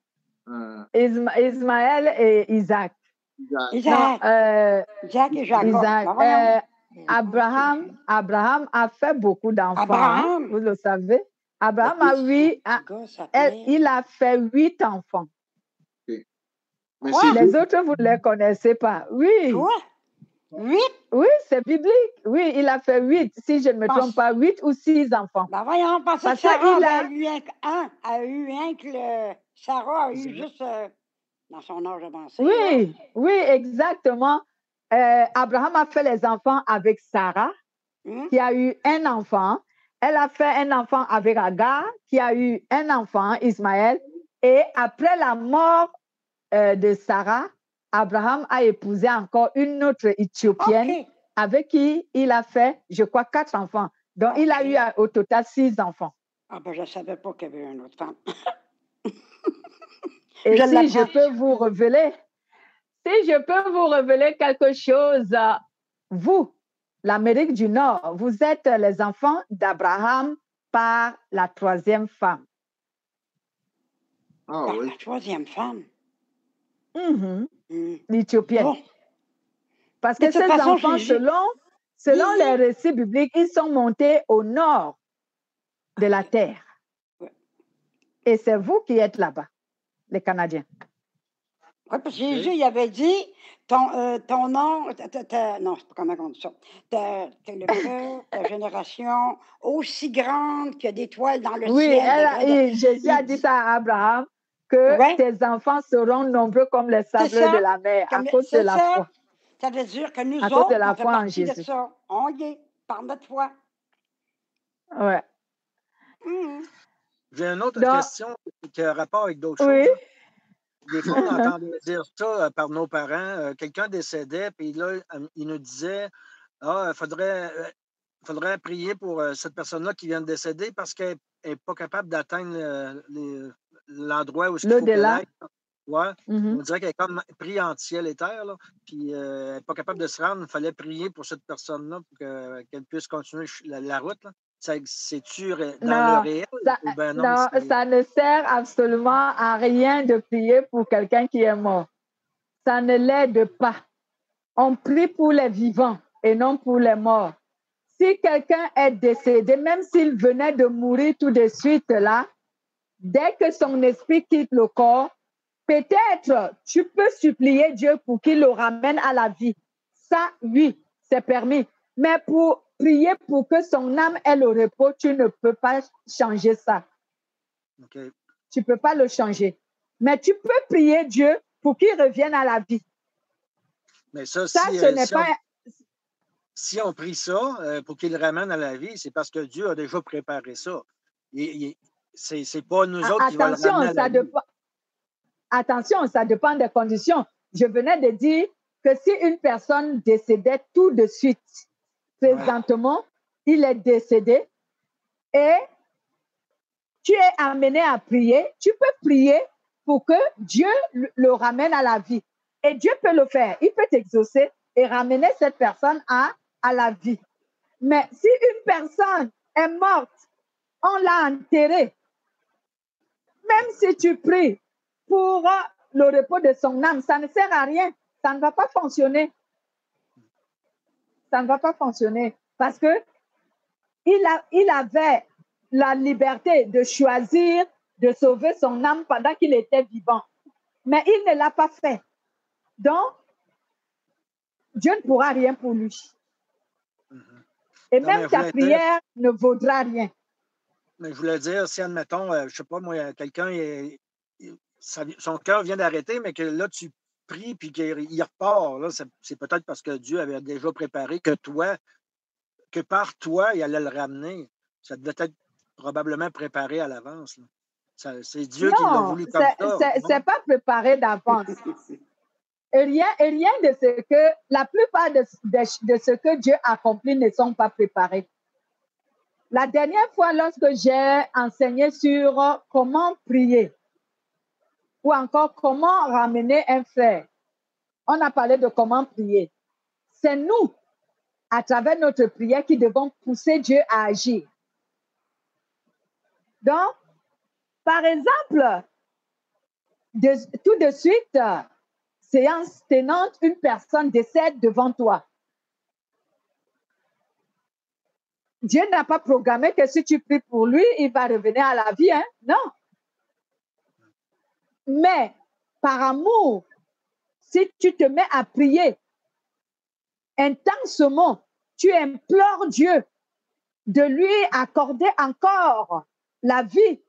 Ismaël et Isaac. Isaac. Non, Isaac et Jacob. Isaac. Ben voyons. Abraham a fait beaucoup d'enfants, Abraham. vous le savez. Abraham il a fait 8 enfants. Okay. Mais Quoi? c'est Les autres, vous ne les connaissez pas. Oui. Quoi? 8? Oui, c'est biblique. Oui, il a fait 8, si je ne me trompe pas, 8 ou 6 enfants. Ben voyons, on pensait que Parce que Sarah il avait eu un que Sarah a eu juste dans son âge avancé. Oui, oui, exactement. Abraham a fait les enfants avec Sarah, qui a eu un enfant. Elle a fait un enfant avec Agar, qui a eu un enfant, Ismaël. Et après la mort de Sarah, Abraham a épousé encore une autre Éthiopienne, OK. avec qui il a fait, je crois, 4 enfants. Donc, il a eu au total 6 enfants. Ah ben, je ne savais pas qu'il y avait une autre femme. Et si je peux vous révéler quelque chose, vous, l'Amérique du Nord, vous êtes les enfants d'Abraham par la 3e femme. Ah Par oui. la 3e femme? L'Éthiopienne. Bon. Parce que ces enfants, selon les récits bibliques, ils sont montés au nord de la terre. Et c'est vous qui êtes là-bas, les Canadiens. Oui, parce que Jésus, il avait dit, ton nom, non, je ne sais pas comment on dit ça, ta génération aussi grande que d'étoiles dans le ciel. Oui, Jésus a dit ça à Abraham, que tes enfants seront nombreux comme les sables de la mer, à cause de la foi. Ça veut dire que nous à cause autres, de la on fait foi en partie de Jésus. ça. On y est, par notre foi. Ouais. J'ai une autre question qui a rapport avec d'autres choses. Des fois, on entendait dire ça par nos parents. Quelqu'un décédait, puis là, il nous disait il faudrait prier pour cette personne-là qui vient de décéder parce qu'elle n'est pas capable d'atteindre l'endroit où il faut qu'elle aille. Ouais. On dirait qu'elle est comme pris en ciel et terre, là, puis elle n'est pas capable de se rendre. Il fallait prier pour cette personne-là pour qu'elle puisse continuer la route. Là. C'est-tu dans le réel? Ou ben non, ça ne sert absolument à rien de prier pour quelqu'un qui est mort. Ça ne l'aide pas. On prie pour les vivants et non pour les morts. Si quelqu'un est décédé, même s'il venait de mourir tout de suite là, dès que son esprit quitte le corps, peut-être tu peux supplier Dieu pour qu'il le ramène à la vie. Ça, oui, c'est permis. Mais pour prier pour que son âme ait le repos, tu ne peux pas changer ça. Okay. Tu ne peux pas le changer. Mais tu peux prier Dieu pour qu'il revienne à la vie. Mais ça, si on prie ça pour qu'il le ramène à la vie, c'est parce que Dieu a déjà préparé ça. C'est pas nous autres qui va le ramener à la vie. Attention, ça dépend des conditions. Je venais de dire que si une personne décédait tout de suite, présentement, il est décédé et tu es amené à prier, tu peux prier pour que Dieu le ramène à la vie. Et Dieu peut le faire. Il peut t'exaucer et ramener cette personne à la vie. Mais si une personne est morte, on l'a enterrée, même si tu pries pour le repos de son âme, ça ne sert à rien. Ça ne va pas fonctionner. Ça ne va pas fonctionner parce que il avait la liberté de choisir de sauver son âme pendant qu'il était vivant. Mais il ne l'a pas fait. Donc, Dieu ne pourra rien pour lui. Et non, même ta prière ne vaudra rien. Mais je voulais dire, si, admettons, je ne sais pas, moi, quelqu'un, son cœur vient d'arrêter, mais que là, tu pries puis qu'il repart, là, c'est peut-être parce que Dieu avait déjà préparé que par toi, il allait le ramener. Ça devait être probablement préparé à l'avance. C'est Dieu qui l'a voulu comme ça. C'est pas préparé d'avance. Et rien de ce que, la plupart de ce que Dieu accomplit ne sont pas préparés. La dernière fois, lorsque j'ai enseigné sur comment prier ou encore comment ramener un frère, on a parlé de comment prier. C'est nous, à travers notre prière, qui devons pousser Dieu à agir. Donc, par exemple, tout de suite, séance tenante, une personne décède devant toi. Dieu n'a pas programmé que si tu pries pour lui, il va revenir à la vie, hein? Non. Mais par amour, si tu te mets à prier intensément, tu implores Dieu de lui accorder encore la vie.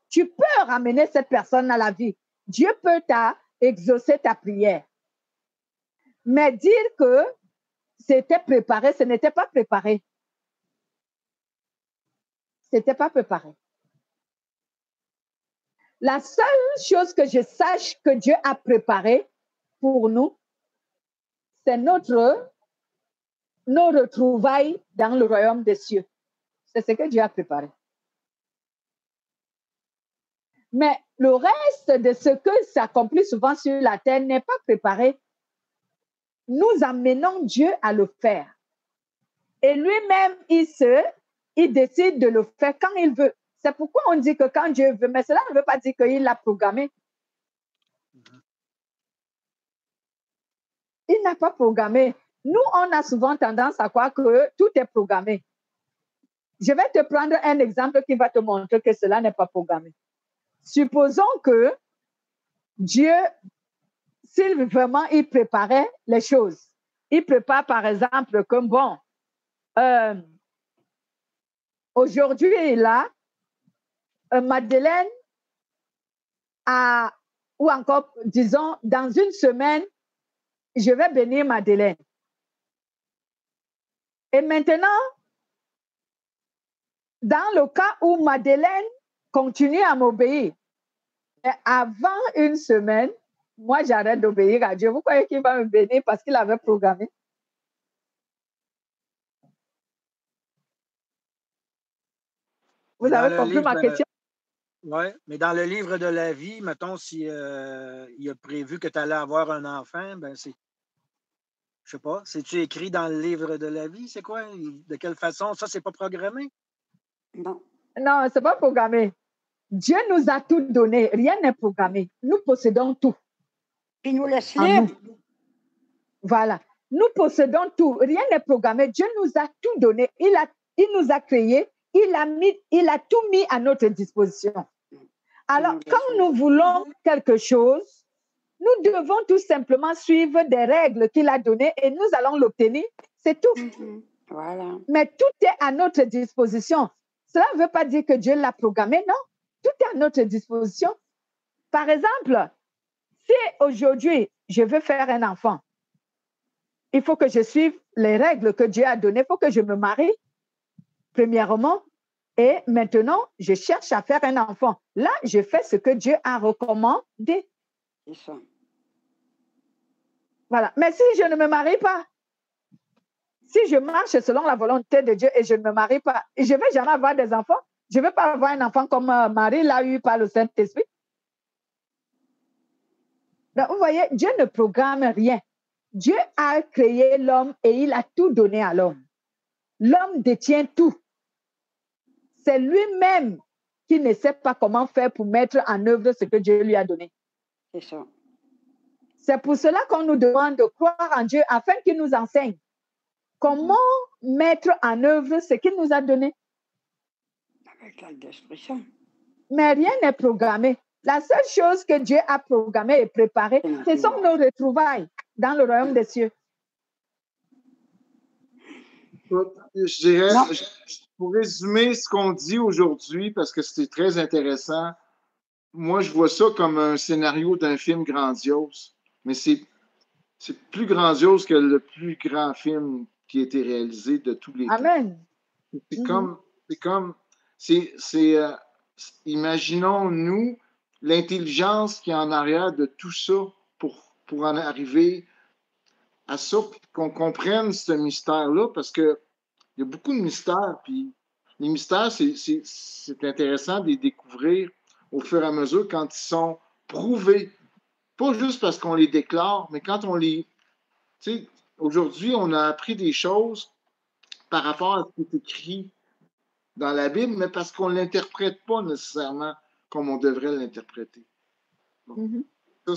Tu peux ramener cette personne à la vie. Dieu peut exaucer ta prière. Mais dire que c'était préparé, ce n'était pas préparé. C'était pas préparé. La seule chose que je sache que Dieu a préparé pour nous, c'est nos retrouvailles dans le royaume des cieux. C'est ce que Dieu a préparé. Mais le reste de ce que s'accomplit souvent sur la terre n'est pas préparé. Nous amenons Dieu à le faire. Et lui-même, il décide de le faire quand il veut. C'est pourquoi on dit que quand Dieu veut, mais cela ne veut pas dire qu'il l'a programmé. Il n'a pas programmé. Nous, on a souvent tendance à croire que tout est programmé. Je vais te prendre un exemple qui va te montrer que cela n'est pas programmé. Supposons que Dieu, s'il vraiment il préparait les choses, il prépare par exemple comme bon, aujourd'hui là, Madeleine ou encore disons dans une semaine, je vais bénir Madeleine. Et maintenant, dans le cas où Madeleine continue à m'obéir, avant une semaine, moi j'arrête d'obéir à Dieu. Vous croyez qu'il va me bénir parce qu'il avait programmé? Vous avez compris ma question? Oui, mais dans le livre de la vie, mettons, si il a prévu que tu allais avoir un enfant, ben c'est. Je sais pas, c'est-tu écrit dans le livre de la vie? C'est quoi? De quelle façon? Ça, c'est pas programmé? Non. Non, c'est pas programmé. Dieu nous a tout donné. Rien n'est programmé. Nous possédons tout. Puis nous laisse libre. Voilà. Nous possédons tout. Rien n'est programmé. Dieu nous a tout donné. Il nous a créés. Il a tout mis à notre disposition. Alors, quand nous voulons quelque chose, nous devons tout simplement suivre des règles qu'il a données et nous allons l'obtenir. C'est tout. Voilà. Mais tout est à notre disposition. Cela ne veut pas dire que Dieu l'a programmé, non. Tout est à notre disposition. Par exemple, si aujourd'hui, je veux faire un enfant, il faut que je suive les règles que Dieu a données. Il faut que je me marie, premièrement. Et maintenant, je cherche à faire un enfant. Là, je fais ce que Dieu a recommandé. C'est ça. Voilà. Mais si je ne me marie pas, si je marche selon la volonté de Dieu et je ne me marie pas, je ne vais jamais avoir des enfants. Je ne vais pas avoir un enfant comme Marie l'a eu par le Saint-Esprit. Donc, vous voyez, Dieu ne programme rien. Dieu a créé l'homme et il a tout donné à l'homme. L'homme détient tout. C'est lui-même qui ne sait pas comment faire pour mettre en œuvre ce que Dieu lui a donné. C'est ça. C'est pour cela qu'on nous demande de croire en Dieu afin qu'il nous enseigne comment mettre en œuvre ce qu'il nous a donné. Avec l'aide d'Esprit Saint. Mais rien n'est programmé. La seule chose que Dieu a programmée et préparée, ce sont nos retrouvailles dans le royaume des cieux. Je dirais, pour résumer ce qu'on dit aujourd'hui, parce que c'était très intéressant, moi, je vois ça comme un scénario d'un film grandiose. Mais c'est plus grandiose que le plus grand film qui a été réalisé de tous les temps. Amen. Imaginons-nous l'intelligence qui est en arrière de tout ça pour en arriver à ça, puis qu'on comprenne ce mystère-là, parce qu'il y a beaucoup de mystères, puis les mystères, c'est intéressant de les découvrir au fur et à mesure quand ils sont prouvés. Pas juste parce qu'on les déclare, mais quand on les... Tu sais, aujourd'hui, on a appris des choses par rapport à ce qui est écrit dans la Bible, mais parce qu'on ne l'interprète pas nécessairement comme on devrait l'interpréter. Ça,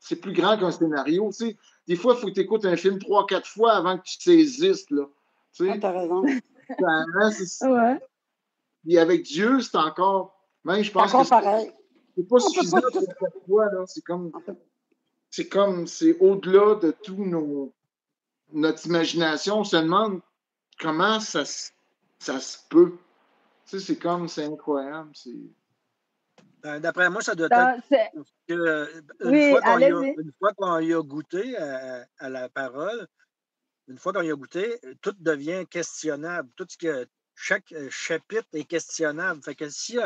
c'est plus grand qu'un scénario. Tu sais. Des fois, il faut que tu écoutes un film 3-4 fois avant que tu saisisses. Là. Tu sais. T'as raison. Ouais. Et avec Dieu, c'est encore. Même, je pense que pareil. c'est pas suffisant pour chaque fois. Là. C'est au-delà de tout notre imagination. On se demande comment ça se peut. Tu sais, c'est incroyable. D'après moi, ça doit être une fois qu'on y a goûté à la parole, une fois qu'on y a goûté, tout devient questionnable. Tout ce que chaque chapitre est questionnable. Fait que si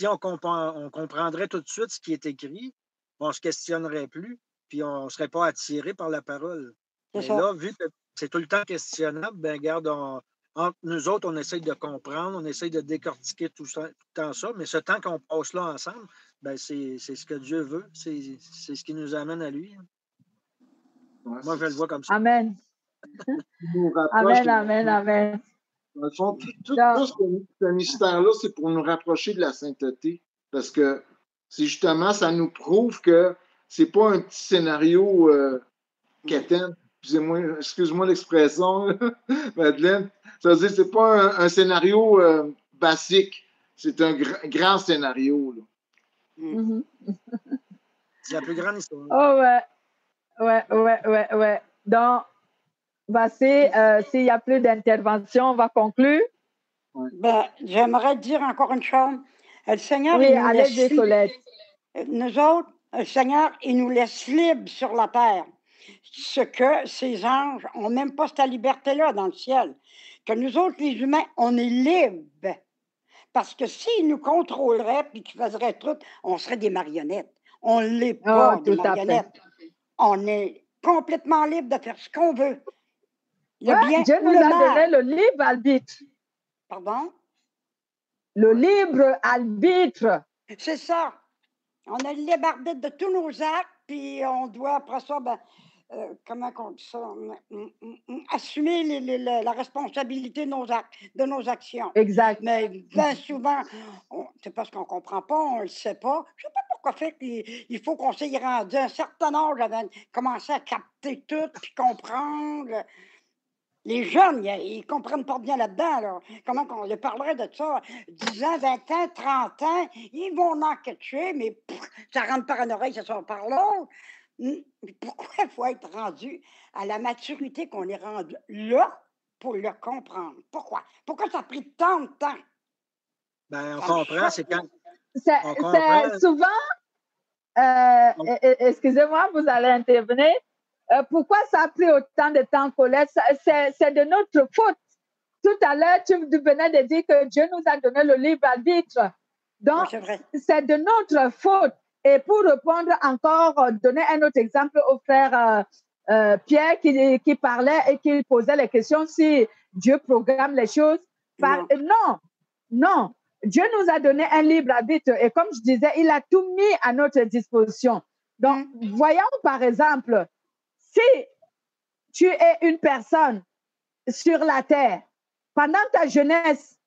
on comprendrait tout de suite ce qui est écrit, on ne se questionnerait plus, puis on ne serait pas attiré par la parole. Mais là, vu que c'est tout le temps questionnable, ben regarde, entre nous autres, on essaye de comprendre, on essaye de décortiquer tout le temps ça, mais ce temps qu'on passe là ensemble, ben c'est ce que Dieu veut, c'est ce qui nous amène à lui. Ouais, moi, je le vois comme ça. Amen. Amen. Dans le fond, tout ce mystère-là, c'est pour nous rapprocher de la sainteté, parce que c'est justement, ça nous prouve que c'est pas un petit scénario quétaine. Excuse-moi l'expression, Madeleine. Ça veut dire que c'est pas un scénario basique. C'est un grand scénario. Là. Mm-hmm. C'est la plus grande histoire. Oh ouais. Donc, s'il n'y a plus d'intervention, on va conclure. Ben, j'aimerais dire encore une chose. Le Seigneur, oui, allez-y, Colette. Nous autres, le Seigneur, il nous laisse libres sur la terre. Ce que ces anges n'ont même pas cette liberté-là dans le ciel. Que nous autres, les humains, on est libres. Parce que s'ils nous contrôleraient et qu'ils faisaient tout, on serait des marionnettes. On ne l'est pas, des marionnettes. On est complètement libre de faire ce qu'on veut. Dieu nous a donné le libre arbitre. Pardon? Le libre arbitre. C'est ça. On a le libre arbitre de tous nos actes, puis on doit, après ça, comment on dit ça? Assumer la responsabilité de nos actions. Exact. Mais bien souvent, c'est parce qu'on ne comprend pas, on ne le sait pas. Je ne sais pas pourquoi il faut qu'on s'y rendu à un certain âge avant de commencer à capter tout, puis comprendre. Les jeunes, ils ne comprennent pas bien là-dedans. Là. Comment on leur parlerait de ça? 10 ans, 20 ans, 30 ans, ils vont en catcher, mais ça rentre par une oreille, ça sort par l'autre. Pourquoi il faut être rendu à la maturité qu'on est rendu là pour le comprendre? Pourquoi? Pourquoi ça a pris tant de temps? Ben, on comprend, c'est quand... C'est souvent... excusez-moi, vous allez intervenir. Pourquoi ça a pris autant de temps, Colette? C'est de notre faute. Tout à l'heure, tu venais de dire que Dieu nous a donné le libre arbitre. Donc, c'est de notre faute. Et pour répondre encore, donner un autre exemple au frère Pierre qui parlait et qui posait les questions si Dieu programme les choses. Non. Dieu nous a donné un libre arbitre. Et comme je disais, il a tout mis à notre disposition. Donc, voyons par exemple, si tu es une personne sur la terre, pendant ta jeunesse,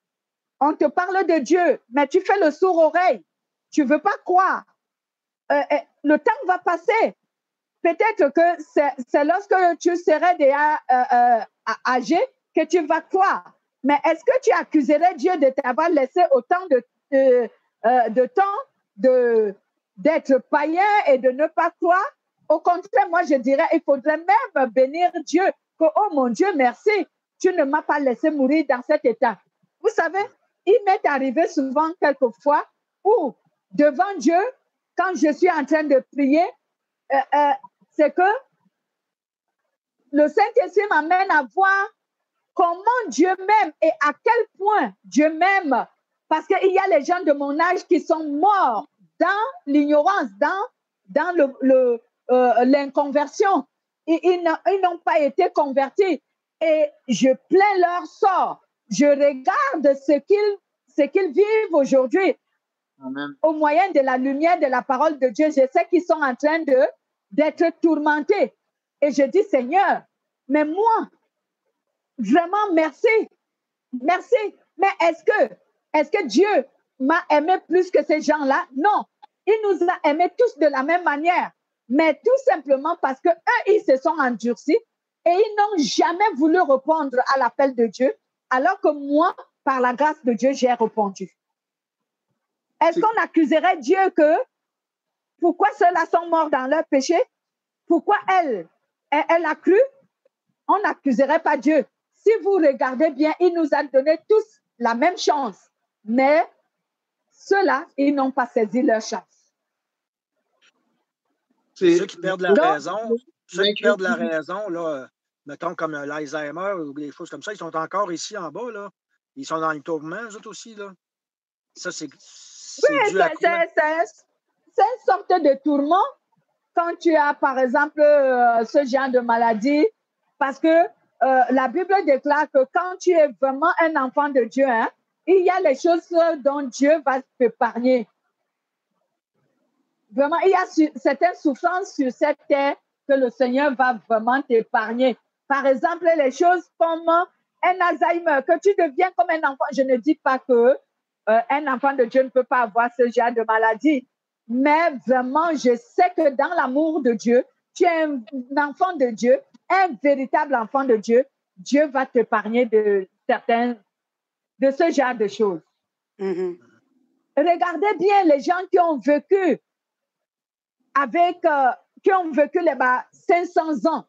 on te parle de Dieu, mais tu fais le sourd-oreille. Tu ne veux pas croire. Le temps va passer. Peut-être que c'est lorsque tu serais déjà âgé que tu vas croire. Mais est-ce que tu accuserais Dieu de t'avoir laissé autant de temps d'être païen et de ne pas croire? Au contraire, moi, je dirais, il faudrait même bénir Dieu. Que, oh mon Dieu, merci, tu ne m'as pas laissé mourir dans cet état. Vous savez, il m'est arrivé souvent quelquefois où, devant Dieu, quand je suis en train de prier, c'est que le Saint-Esprit m'amène à voir comment Dieu m'aime et à quel point Dieu m'aime. Parce qu'il y a les gens de mon âge qui sont morts dans l'ignorance, dans l'inconversion. Ils n'ont pas été convertis. Et je plains leur sort. Je regarde ce qu'ils vivent aujourd'hui. Amen. Au moyen de la lumière de la parole de Dieu, je sais qu'ils sont en train d'être tourmentés. Et je dis, Seigneur, mais moi, vraiment, merci. Mais est-ce que Dieu m'a aimé plus que ces gens-là? Non. Il nous a aimés tous de la même manière, mais tout simplement parce qu'eux, ils se sont endurcis et ils n'ont jamais voulu répondre à l'appel de Dieu, alors que moi, par la grâce de Dieu, j'ai répondu. Est-ce qu'on accuserait Dieu que pourquoi ceux-là sont morts dans leur péché? Pourquoi elle a cru? On n'accuserait pas Dieu. Si vous regardez bien, il nous a donné tous la même chance. Mais ceux-là, ils n'ont pas saisi leur chance. Ceux qui perdent la raison, là, mettons comme l'Alzheimer ou des choses comme ça, ils sont encore ici en bas, là. Ils sont dans le tourment, eux autres aussi, là. Ça, c'est oui, dû à quoi? C'est une sorte de tourment quand tu as, par exemple, ce genre de maladie, parce que la Bible déclare que quand tu es vraiment un enfant de Dieu, hein, il y a les choses dont Dieu va t'épargner. Vraiment, il y a certaines souffrances sur cette terre que le Seigneur va vraiment t'épargner. Par exemple, les choses comme un Alzheimer, que tu deviens comme un enfant. Je ne dis pas que un enfant de Dieu ne peut pas avoir ce genre de maladie, mais vraiment, je sais que dans l'amour de Dieu, tu es un enfant de Dieu, un véritable enfant de Dieu. Dieu va t'épargner de ce genre de choses. Mm-hmm. Regardez bien les gens qui ont vécu qui ont vécu les 500 ans.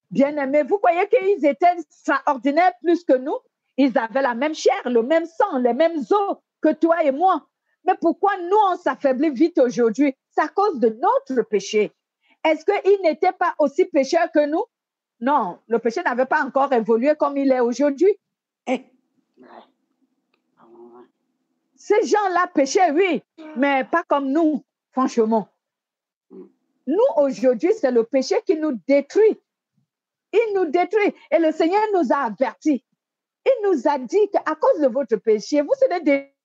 Bien aimés, vous voyez qu'ils étaient extraordinaires plus que nous. Ils avaient la même chair, le même sang, les mêmes os que toi et moi. Mais pourquoi nous, on s'affaiblit vite aujourd'hui? C'est à cause de notre péché. Est-ce qu'ils n'étaient pas aussi pécheurs que nous? Non, le péché n'avait pas encore évolué comme il est aujourd'hui. Ces gens-là péchaient, oui, mais pas comme nous, franchement. Nous, aujourd'hui, c'est le péché qui nous détruit. Il nous détruit. Et le Seigneur nous a avertis. Il nous a dit qu'à cause de votre péché, vous serez des...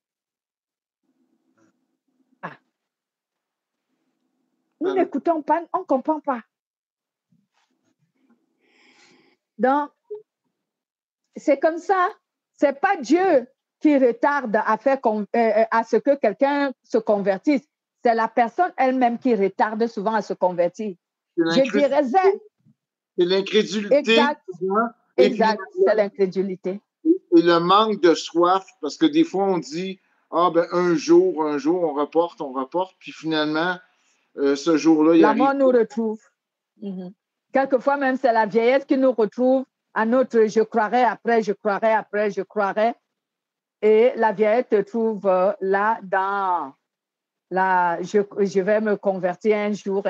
Nous n'écoutons pas, on ne comprend pas. Donc, c'est comme ça. Ce n'est pas Dieu qui retarde à ce que quelqu'un se convertisse. C'est la personne elle-même qui retarde souvent à se convertir. Je dirais ça. C'est l'incrédulité. Exact, c'est l'incrédulité. Et le manque de soif, parce que des fois, on dit, un jour, on reporte, puis finalement, ce jour-là, la mort nous retrouve. Mm-hmm. Quelquefois même, c'est la vieillesse qui nous retrouve à notre « je croirai après, je croirai après, je croirai ». Et la vieillesse te trouve là dans la « je vais me convertir un jour ».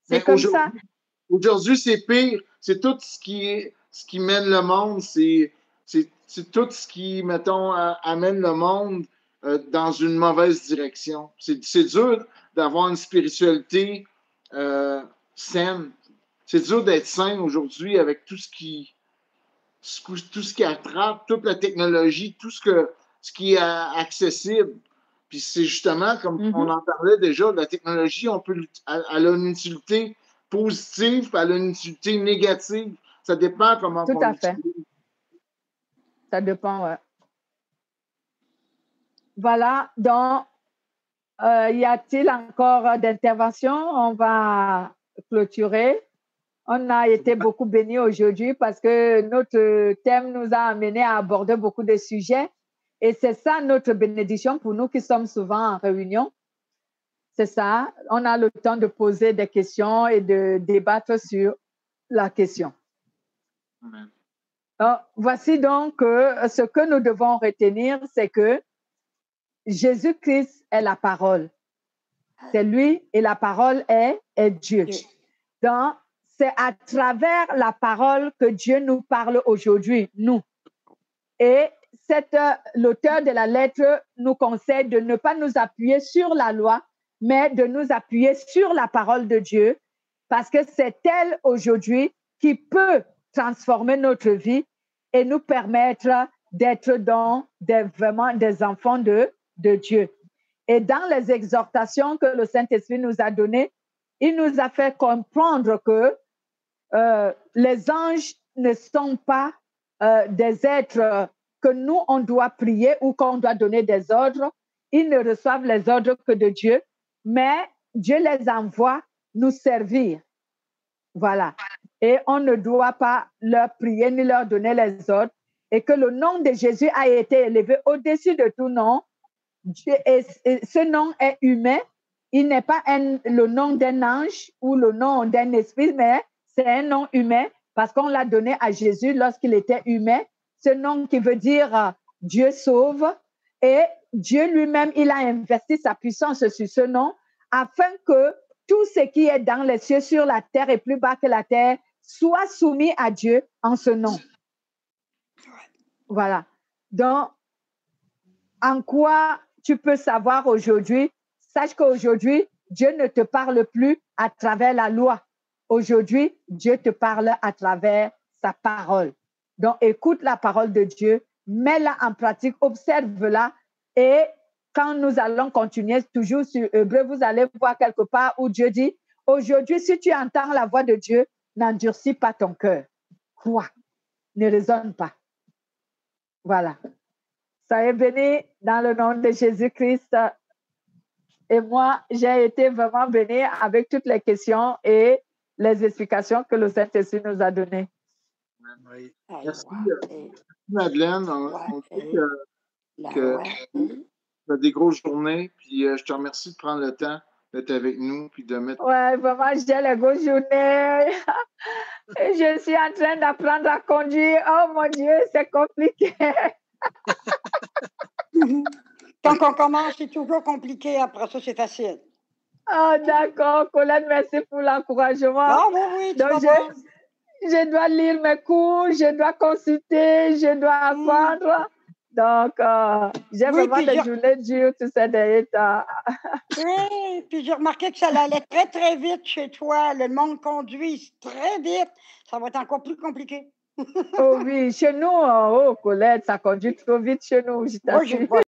C'est comme ça. Aujourd'hui, c'est pire. C'est tout ce qui mène le monde. C'est tout ce qui, mettons, amène le monde dans une mauvaise direction. C'est dur d'avoir une spiritualité saine. C'est dur d'être sain aujourd'hui avec tout ce qui attrape, toute la technologie, tout ce qui est accessible. Puis c'est justement, comme on en parlait déjà, la technologie, elle a une utilité positive, elle a une utilité négative. Ça dépend comment on l'utilise. Tout à fait. Ça dépend, ouais. Voilà, donc, y a-t-il encore d'interventions? On va clôturer. On a été beaucoup bénis aujourd'hui parce que notre thème nous a amené à aborder beaucoup de sujets. Et c'est ça notre bénédiction pour nous qui sommes souvent en réunion. C'est ça. On a le temps de poser des questions et de débattre sur la question. Amen. Alors, voici donc ce que nous devons retenir, c'est que Jésus-Christ est la parole. C'est lui et la parole est Dieu. Donc, c'est à travers la parole que Dieu nous parle aujourd'hui, nous. Et l'auteur de la lettre nous conseille de ne pas nous appuyer sur la loi, mais de nous appuyer sur la parole de Dieu, parce que c'est elle aujourd'hui qui peut transformer notre vie et nous permettre d'être vraiment des enfants de Dieu. Et dans les exhortations que le Saint-Esprit nous a données, il nous a fait comprendre que les anges ne sont pas des êtres que nous, on doit prier ou qu'on doit donner des ordres. ils ne reçoivent les ordres que de Dieu, mais Dieu les envoie nous servir. Voilà. Et on ne doit pas leur prier ni leur donner les ordres. Et que le nom de Jésus a été élevé au-dessus de tout nom. Et ce nom est humain. Il n'est pas le nom d'un ange ou le nom d'un esprit, mais c'est un nom humain parce qu'on l'a donné à Jésus lorsqu'il était humain. Ce nom qui veut dire Dieu sauve. Et Dieu lui-même, il a investi sa puissance sur ce nom afin que tout ce qui est dans les cieux, sur la terre et plus bas que la terre, soit soumis à Dieu en ce nom. Voilà. Donc, en quoi tu peux savoir aujourd'hui? Sache qu'aujourd'hui, Dieu ne te parle plus à travers la loi. Aujourd'hui, Dieu te parle à travers sa parole. Donc, écoute la parole de Dieu, mets-la en pratique, observe-la et quand nous allons continuer toujours sur Hébreu, vous allez voir quelque part où Dieu dit, aujourd'hui, si tu entends la voix de Dieu, n'endurcis pas ton cœur. Quoi? Ne raisonne pas. Voilà. Soyez bénis dans le nom de Jésus-Christ. Et moi, j'ai été vraiment bénie avec toutes les questions et les explications que le Saint-Esprit nous a données. Oui. Merci, Madeleine. On sait que tu as des grosses journées, puis je te remercie de prendre le temps d'être avec nous, puis de mettre... Oui, vraiment, j'ai les grosses journées. Je suis en train d'apprendre à conduire. Oh mon Dieu, c'est compliqué. Quand on commence, c'est toujours compliqué. Après ça, c'est facile. Oh, d'accord. Colette, merci pour l'encouragement. Ah oui, tu vas voir. Je dois lire mes cours, je dois consulter, je dois apprendre. Donc, j'ai vraiment des journées dures tous ces derniers temps. Oui, puis j'ai remarqué que ça allait très, très vite chez toi. Le monde conduit très vite. Ça va être encore plus compliqué. Oh oui, chez nous, oh Colette, ça conduit trop vite chez nous, je t'assure.